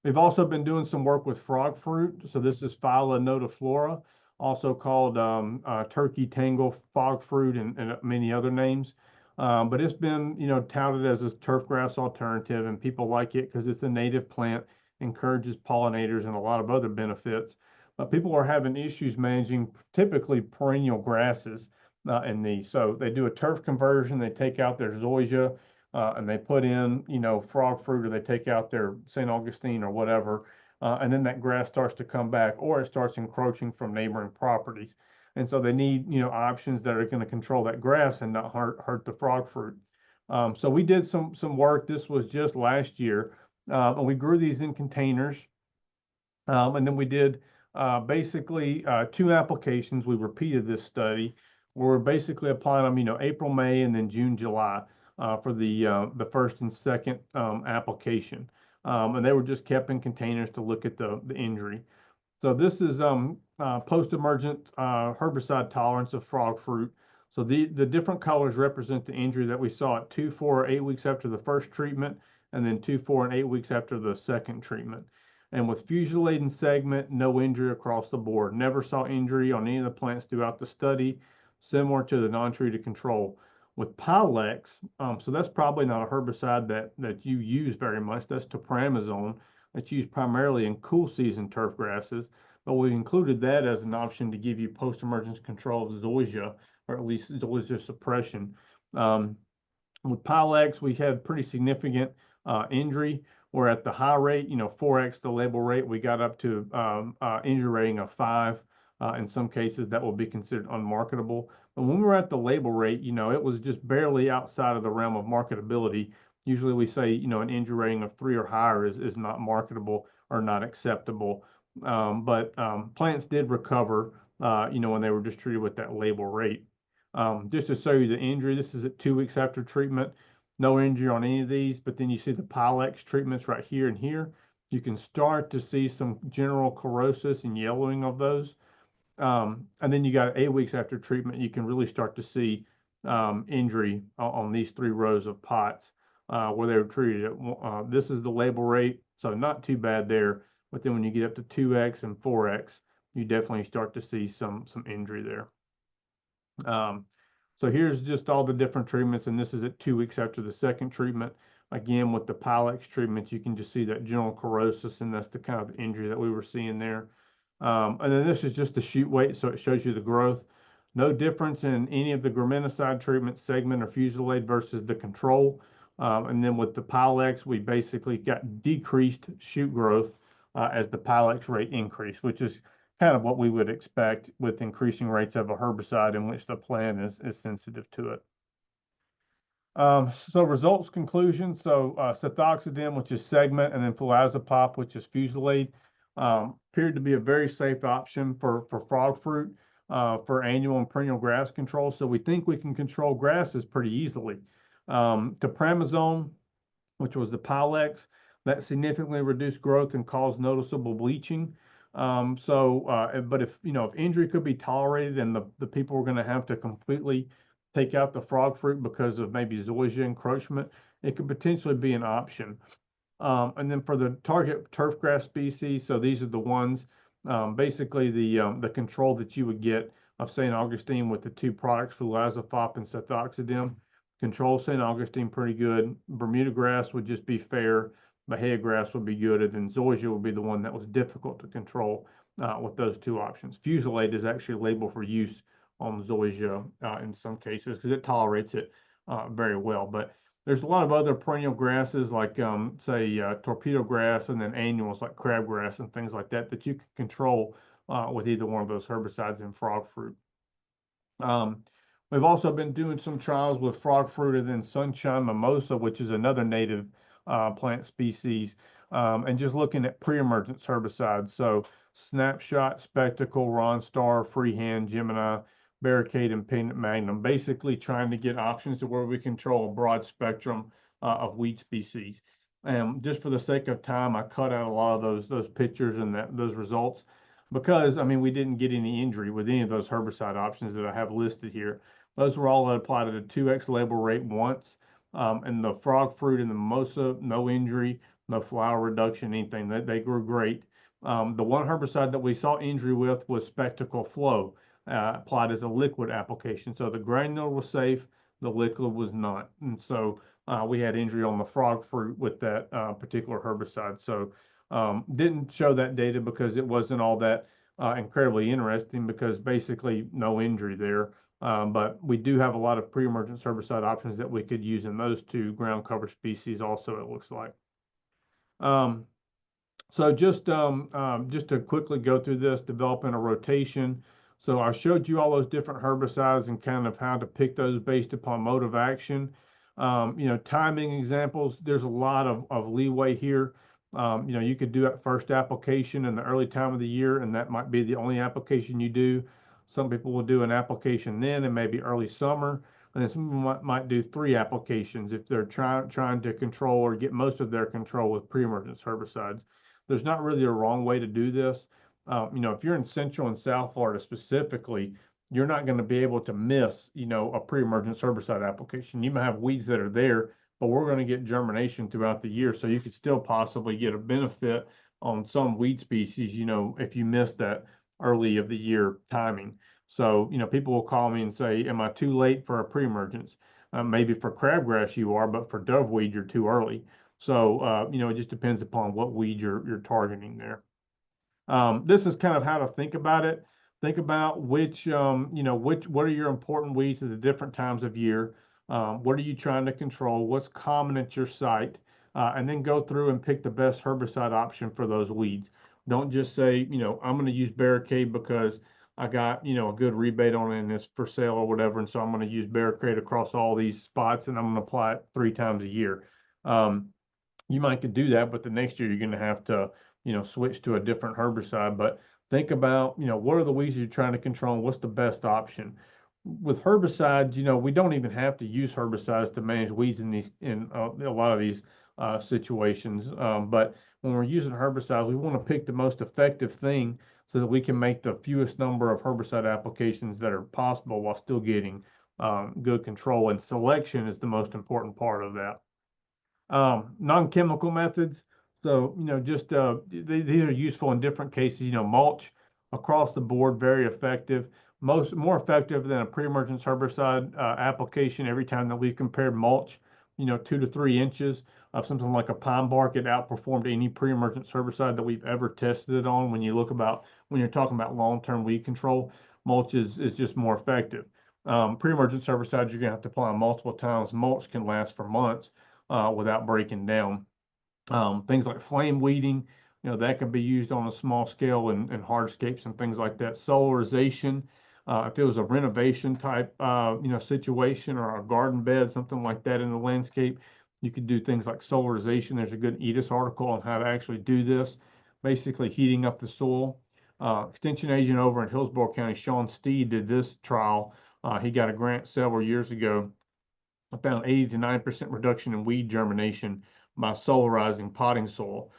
We've also been doing some work with frog fruit. So this is Phylla notiflora, also called turkey tangle frog fruit and many other names. But it's been, touted as a turf grass alternative, and people like it because it's a native plant, encourages pollinators and a lot of other benefits. But people are having issues managing typically perennial grasses in these. So they do a turf conversion, they take out their zoysia, and they put in, frog fruit, or they take out their St. Augustine or whatever, and then that grass starts to come back, or it starts encroaching from neighboring properties. And so they need, options that are going to control that grass and not hurt the frog fruit. So we did some work. This was just last year, and we grew these in containers. And then we did basically 2 applications. We repeated this study. We're basically applying them, April, May, and then June, July for the first and second application. And they were just kept in containers to look at the injury. So this is post-emergent herbicide tolerance of frog fruit. So the different colors represent the injury that we saw at 2, 4, 8 weeks after the first treatment, and then 2, 4, and 8 weeks after the second treatment. And with Fusilade and Segment, no injury across the board. Never saw injury on any of the plants throughout the study, similar to the non-treated control. With Pilex, so that's probably not a herbicide that you use very much. That's topramazone. That's used primarily in cool season turf grasses, but we included that as an option to give you post-emergence control of zoysia, or at least zoysia suppression. With Pilex, we had pretty significant injury. We're at the high rate, 4x the label rate. We got up to injury rating of 5. In some cases, that will be considered unmarketable. But when we were at the label rate, it was just barely outside of the realm of marketability. Usually we say, an injury rating of 3 or higher is not marketable or not acceptable. But plants did recover, when they were just treated with that label rate. Just to show you the injury, this is at 2 weeks after treatment. No injury on any of these, but then you see the Pilex treatments right here and here. You can start to see some general corrosis and yellowing of those. And then you got 8 weeks after treatment, you can really start to see injury on these 3 rows of pots where they were treated. This is the label rate, so not too bad there. But then when you get up to 2x and 4x, you definitely start to see some injury there. So here's just all the different treatments, and this is at 2 weeks after the second treatment. Again, with the Pylex treatment, you can just see that general corrosis, and that's the kind of injury that we were seeing there. And then this is just the shoot weight, so it shows you the growth. No difference in any of the graminicide treatments, segment or fusilade versus the control. And then with the Pylex, we basically got decreased shoot growth as the Pylex rate increased, which is kind of what we would expect with increasing rates of a herbicide in which the plant is sensitive to it. So results, conclusions. So cethoxidin, which is segment, and then fluazepop, which is fusilade, appeared to be a very safe option for frog fruit for annual and perennial grass control. So we think we can control grasses pretty easily. Tepramazone, which was the Pylex, that significantly reduced growth and caused noticeable bleaching. But if injury could be tolerated and the people were going to have to completely take out the frog fruit because of maybe zoysia encroachment, it could potentially be an option. And then for the target turfgrass species, so these are the ones, basically the control that you would get of St. Augustine with the 2 products, fluazepop and cethoxidin. Control St. Augustine pretty good. Bermuda grass would just be fair. Bahia grass would be good, and then zoysia would be the one that was difficult to control with those 2 options. Fusilade is actually labeled for use on zoysia in some cases because it tolerates it very well. But there's a lot of other perennial grasses like say torpedo grass, and then annuals like crabgrass and things like that you can control with either one of those herbicides in frog fruit. We've also been doing some trials with frog fruit and then sunshine mimosa, which is another native plant species, and just looking at pre-emergence herbicides. So Snapshot, Spectacle, Ronstar, Freehand, Gemini, Barricade, and Pendant Magnum, basically trying to get options to where we control a broad spectrum of weed species. And just for the sake of time, I cut out a lot of those pictures and those results because, I mean, we didn't get any injury with any of those herbicide options that I have listed here. Those were all that applied at a 2x label rate once. And the frog fruit and the mimosa, no injury, no flower reduction, anything. They grew great. The one herbicide that we saw injury with was Spectacle Flow, applied as a liquid application. So the granular was safe, the liquid was not. And so we had injury on the frog fruit with that particular herbicide. So didn't show that data because it wasn't all that incredibly interesting, because basically no injury there. But we do have a lot of pre-emergence herbicide options that we could use in those 2 ground cover species also, it looks like. So just to quickly go through this, developing a rotation. So I showed you all those different herbicides and kind of how to pick those based upon mode of action. Timing examples, there's a lot of leeway here. You could do that first application in the early time of the year, and that might be the only application you do. Some people will do an application then and maybe early summer, and then some people might do 3 applications if they're trying to control or get most of their control with pre-emergence herbicides. There's not really a wrong way to do this. If you're in Central and South Florida specifically, you're not going to be able to miss, a pre-emergence herbicide application. You might have weeds that are there, but we're going to get germination throughout the year, so you could still possibly get a benefit on some weed species, if you miss that early of the year timing. So, people will call me and say, am I too late for a pre-emergence? Maybe for crabgrass you are, but for doveweed you're too early. So, it just depends upon what weed you're targeting there. This is kind of how to think about it. Think about what are your important weeds at the different times of year? What are you trying to control? What's common at your site? And then go through and pick the best herbicide option for those weeds. Don't just say, I'm going to use Barricade because I got, a good rebate on it and it's for sale or whatever. And so I'm going to use Barricade across all these spots and I'm going to apply it 3 times a year. You might could do that, but the next year you're going to have to, switch to a different herbicide. But think about, what are the weeds you're trying to control and what's the best option? With herbicides, we don't even have to use herbicides to manage weeds in a lot of these situations. But when we're using herbicides, we want to pick the most effective thing so that we can make the fewest number of herbicide applications that are possible while still getting good control. And selection is the most important part of that. Non-chemical methods. So, just these are useful in different cases. Mulch across the board, very effective. More effective than a pre-emergence herbicide application. Every time that we've compared mulch, 2 to 3 inches of something like a pine bark, it outperformed any pre-emergence herbicide that we've ever tested it on. When you're talking about long-term weed control, mulch is just more effective. Pre-emergence herbicides you're going to have to apply multiple times. Mulch can last for months without breaking down. Things like flame weeding, that can be used on a small scale in hardscapes and things like that. Solarization, if it was a renovation type, situation, or a garden bed, something like that in the landscape, you could do things like solarization. There's a good EDIS article on how to actually do this, basically heating up the soil. Extension agent over in Hillsborough County, Sean Steed, did this trial. He got a grant several years ago. I found 80 to 90% reduction in weed germination by solarizing potting soil.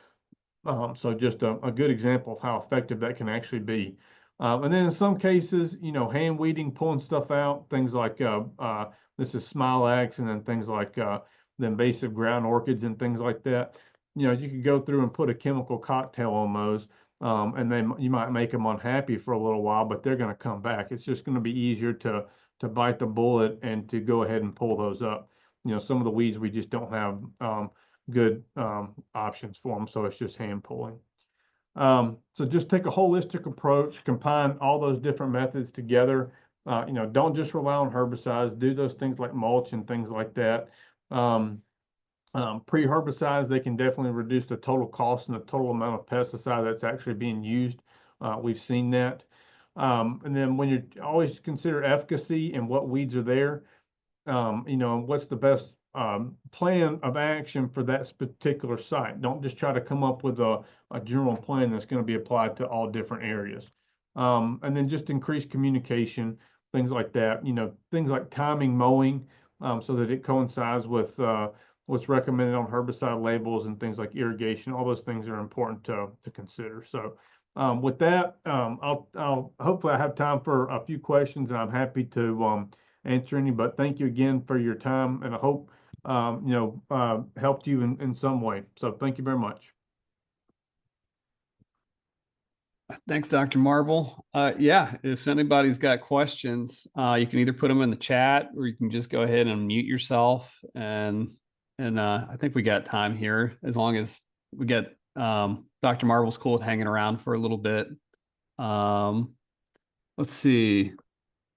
So just a good example of how effective that can actually be. And then in some cases, hand weeding, pulling stuff out, things like this is smilax, and then things like the invasive ground orchids and things like that. You could go through and put a chemical cocktail on those, and then you might make them unhappy for a little while, but they're going to come back. It's just going to be easier to bite the bullet and to go ahead and pull those up. Some of the weeds we just don't have good options for them, so it's just hand pulling. So just take a holistic approach, combine all those different methods together. Don't just rely on herbicides. Do those things like mulch and things like that. Pre-herbicides, they can definitely reduce the total cost and the total amount of pesticide that's actually being used. We've seen that. And then when you always consider efficacy and what weeds are there, what's the best plan of action for that particular site. Don't just try to come up with a general plan that's going to be applied to all different areas. And then just increase communication, things like that. Things like timing mowing, so that it coincides with what's recommended on herbicide labels, and things like irrigation. All those things are important to consider. So with that, I'll hopefully I have time for a few questions, and I'm happy to answer any. But thank you again for your time, and I hope helped you in some way. So thank you very much. Thanks, Dr. Marble. Yeah, if anybody's got questions, you can either put them in the chat, or you can just go ahead and mute yourself. And I think we got time here, as long as we get Dr. Marble's cool with hanging around for a little bit. Let's see.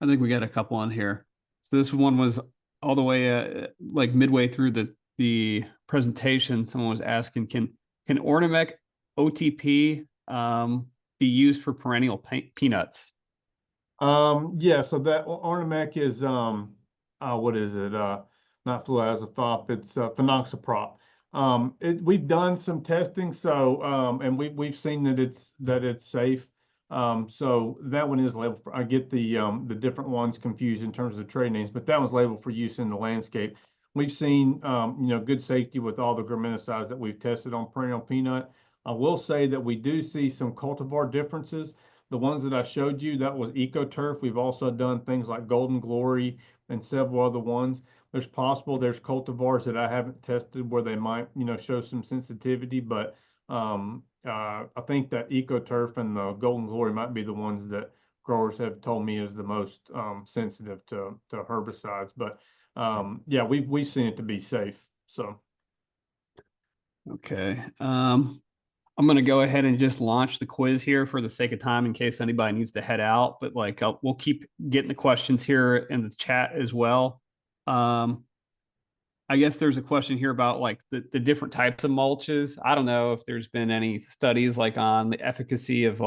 I think we got a couple on here. So this one was all the way like midway through the presentation. Someone was asking, can Ornamec OTP be used for perennial peanuts? Yeah, so that Ornamec is what is it? Not fluazepop, it's phenoxaprop. We've done some testing, so and we've seen that it's safe. So that one is labeled for, I get the different ones confused in terms of the trade names, but that one's labeled for use in the landscape. We've seen good safety with all the graminicides that we've tested on perennial peanut. I will say that we do see some cultivar differences. The ones that I showed you, that was EcoTurf. We've also done things like Golden Glory and several other ones. There's cultivars that I haven't tested where they might, show some sensitivity, but I think that EcoTurf and the Golden Glory might be the ones that growers have told me is the most sensitive to herbicides. But yeah, we've seen it to be safe. So okay. I'm going to go ahead and just launch the quiz here for the sake of time, in case anybody needs to head out. But we'll keep getting the questions here in the chat as well. I guess there's a question here about like the different types of mulches. I don't know if there's been any studies like on the efficacy of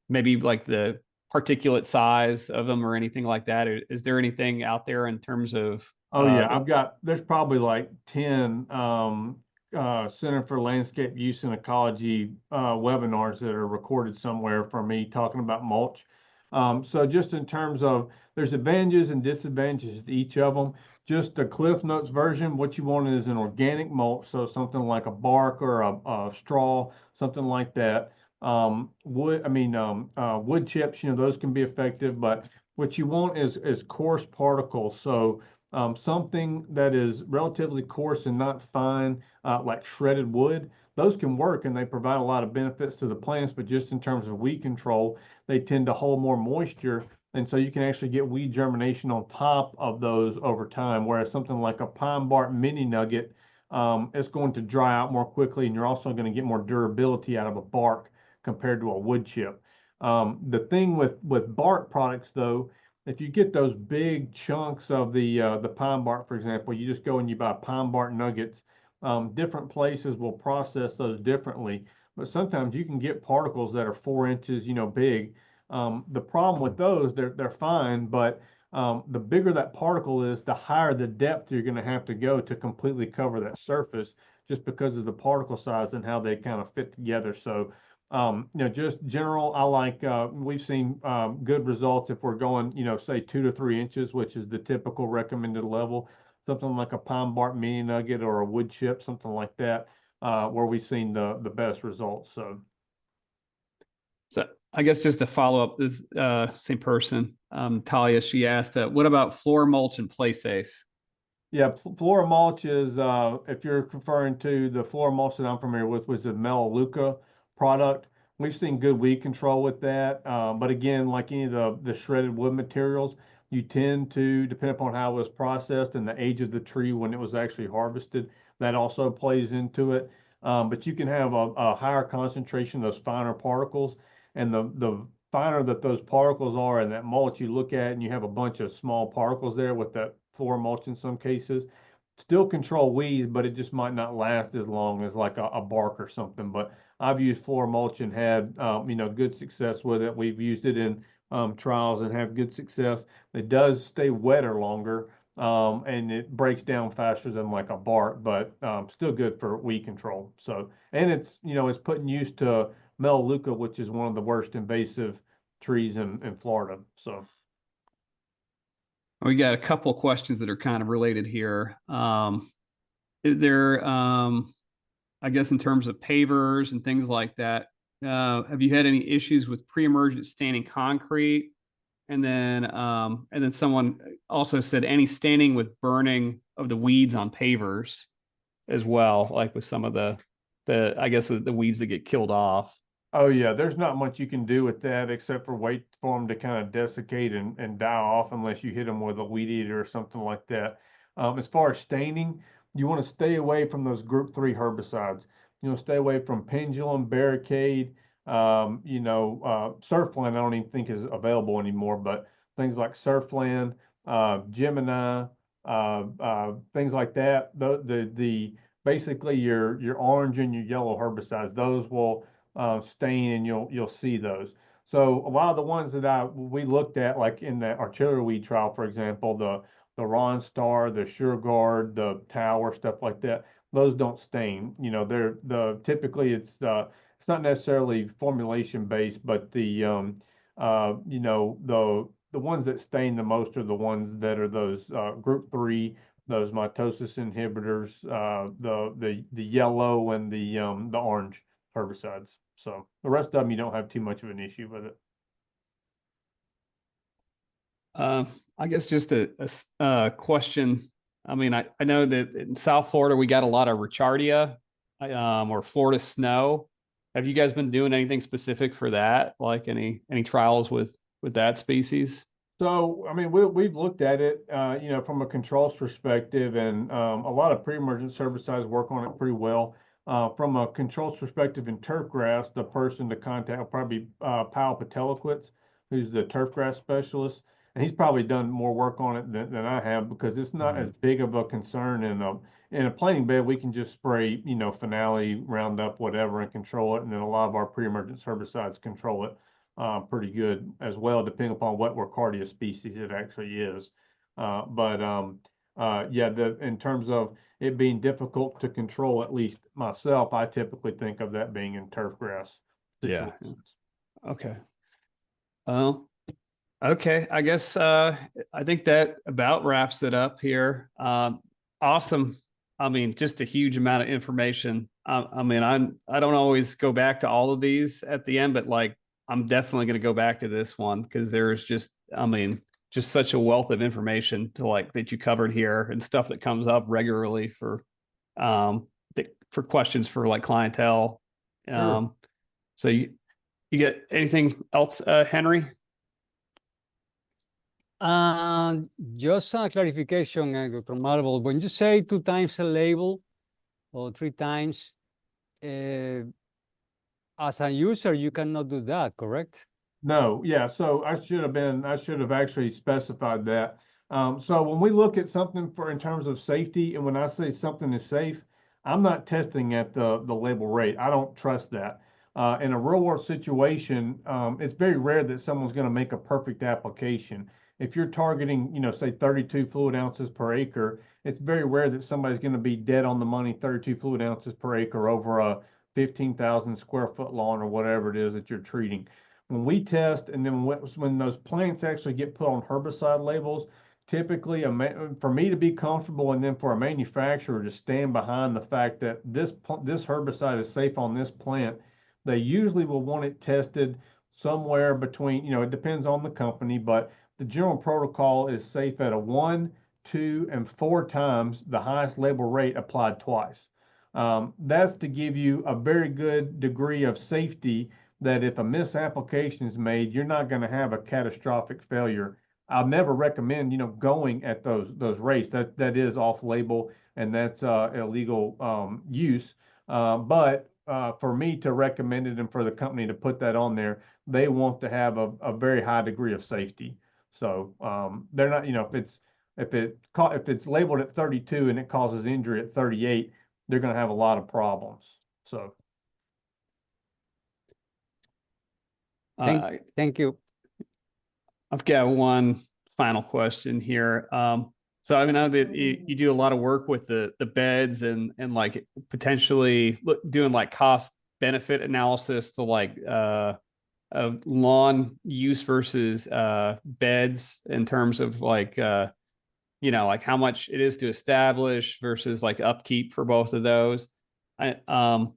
maybe like the particulate size of them or anything like that. Is there anything out there in terms of? Oh yeah, there's probably like 10 Center for Landscape Use and Ecology webinars that are recorded somewhere from me talking about mulch. So just in terms of, there's advantages and disadvantages to each of them. Just the Cliff Notes version, what you want is an organic mulch, so something like a bark or a straw, something like that. Wood chips, those can be effective, but what you want is coarse particles. So something that is relatively coarse and not fine, like shredded wood, those can work and they provide a lot of benefits to the plants, but just in terms of weed control, they tend to hold more moisture. And so you can actually get weed germination on top of those over time. Whereas something like a pine bark mini nugget, it's going to dry out more quickly, and you're also going to get more durability out of a bark compared to a wood chip. The thing with bark products, though, if you get those big chunks of the pine bark, for example, you just go and you buy pine bark nuggets. Different places will process those differently, but sometimes you can get particles that are 4 inches, big. The problem with those, they're fine, but the bigger that particle is, the higher the depth you're going to have to go to completely cover that surface, just because of the particle size and how they kind of fit together. So just general, I like, we've seen good results if we're going, say 2 to 3 inches, which is the typical recommended level. Something like a pine bark mini nugget or a wood chip, something like that, where we've seen the best results. So I guess just to follow up this same person, Talia, she asked, what about floor mulch and play safe? Yeah, floor mulch is, if you're referring to the floor mulch that I'm familiar with, which is a Melaleuca product. We've seen good weed control with that. But again, like any of the shredded wood materials, you tend to, depend upon how it was processed and the age of the tree when it was actually harvested, that also plays into it. But you can have a higher concentration of those finer particles. And the finer that those particles are in that mulch, you look at and you have a bunch of small particles there with that floor mulch in some cases. Still control weeds, but it just might not last as long as like a bark or something. But I've used floor mulch and had good success with it. We've used it in trials and have good success. It does stay wetter longer, and it breaks down faster than like a bark, but still good for weed control. So, and it's putting use to Melaleuca, which is one of the worst invasive trees in Florida. So. We got a couple of questions that are kind of related here. Is there, I guess, in terms of pavers and things like that, have you had any issues with pre-emergent standing concrete? And then someone also said any standing with burning of the weeds on pavers as well, like with some of the I guess the weeds that get killed off. Oh yeah, there's not much you can do with that except for wait for them to kind of desiccate and die off unless you hit them with a weed eater or something like that. As far as staining, you want to stay away from those group 3 herbicides. Stay away from Pendulum, Barricade, Surfland. I don't even think is available anymore, but things like Surfland, Gemini, things like that. The basically your orange and your yellow herbicides, those will stain, and you'll see those. So a lot of the ones that we looked at, like in the artillery weed trial, for example, the Ron Star, the SureGuard, the Tower, stuff like that, those don't stain. They're typically it's not necessarily formulation based, but the ones that stain the most are the ones that are those group 3, those mitosis inhibitors, the yellow and the orange herbicides. So the rest of them, you don't have too much of an issue with it. I guess just a question. I mean, I know that in South Florida we got a lot of Ricciardia, or Florida snow. Have you guys been doing anything specific for that? Like any trials with that species? So, I mean, we've looked at it, from a controls perspective, and a lot of pre-emergent herbicides work on it pretty well. From a controls perspective in turf grass, the person to contact will probably be Powell Patelowitz, who's the turf grass specialist, and he's probably done more work on it than I have because it's not as big of a concern in a planting bed. We can just spray, Finale, Roundup, whatever, and control it, and then a lot of our pre-emergent herbicides control it pretty good as well, depending upon what Ricardia species it actually is. Yeah, in terms of it being difficult to control, at least myself, I typically think of that being in turf grass situations. Yeah. Okay. Well, okay. I guess I think that about wraps it up here. Awesome. I mean, just a huge amount of information. I mean, I don't always go back to all of these at the end, but like I'm definitely going to go back to this one because there's just, I mean, just such a wealth of information to like that you covered here and stuff that comes up regularly um for questions for like clientele. Sure. So you get anything else, Henry? And just a clarification, Dr. Marvel, when you say 2 times a label or 3 times, as a user, you cannot do that, correct? No, yeah. So I should have actually specified that. So when we look at something for in terms of safety, and when I say something is safe, I'm not testing at the label rate. I don't trust that. In a real world situation, it's very rare that someone's going to make a perfect application. If you're targeting, say 32 fluid ounces per acre, it's very rare that somebody's going to be dead on the money 32 fluid ounces per acre over a 15,000 square foot lawn or whatever it is that you're treating. When we test, and then when those plants actually get put on herbicide labels, typically for me to be comfortable, and then for a manufacturer to stand behind the fact that this herbicide is safe on this plant, they usually will want it tested somewhere between, it depends on the company, but the general protocol is safe at a 1, 2, and 4 times the highest label rate applied twice. That's to give you a very good degree of safety that if a misapplication is made, you're not going to have a catastrophic failure. I'll never recommend, going at those rates. That is off label and that's illegal use. But for me to recommend it and for the company to put that on there, they want to have a very high degree of safety. So they're not, if it's labeled at 32 and it causes injury at 38, they're going to have a lot of problems. So. Thank you. I've got one final question here. So I know that you do a lot of work with the beds and like potentially doing like cost benefit analysis to like of lawn use versus beds in terms of like like how much it is to establish versus like upkeep for both of those. Do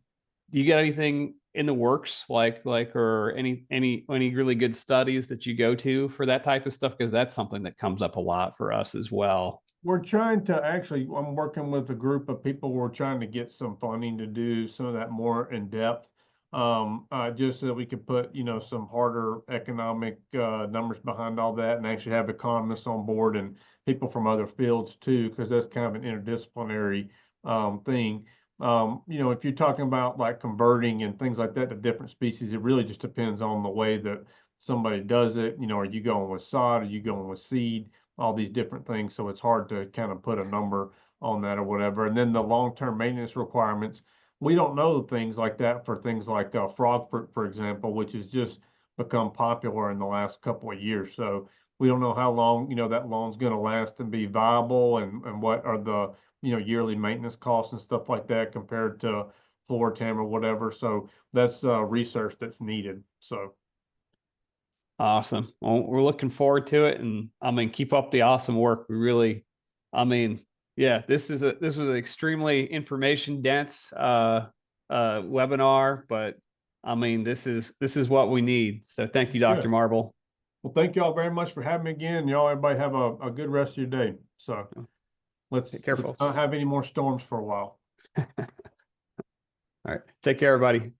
you get anything in the works like or any really good studies that you go to for that type of stuff? Because that's something that comes up a lot for us as well. We're trying to actually, I'm working with a group of people. We're trying to get some funding to do some of that more in depth, just so that we could put, some harder economic numbers behind all that and actually have economists on board and people from other fields too, because that's kind of an interdisciplinary thing. If you're talking about like converting and things like that to different species, it really just depends on the way that somebody does it. Are you going with sod? Are you going with seed? All these different things. So it's hard to kind of put a number on that or whatever. And then the long-term maintenance requirements, we don't know things like that for things like frog fruit, for example, which has just become popular in the last couple of years. So we don't know how long, that lawn's going to last and be viable and what are the, yearly maintenance costs and stuff like that compared to Floratam or whatever. So that's research that's needed. So. Awesome. Well, we're looking forward to it, and I mean, keep up the awesome work. We really, I mean, yeah, this was an extremely information dense webinar, but I mean, this is what we need. So thank you, Dr. Good. Marble. Well, thank y'all very much for having me again. Y'all, everybody have a good rest of your day. So let's Take care, folks. not have any more storms for a while. All right. Take care, everybody.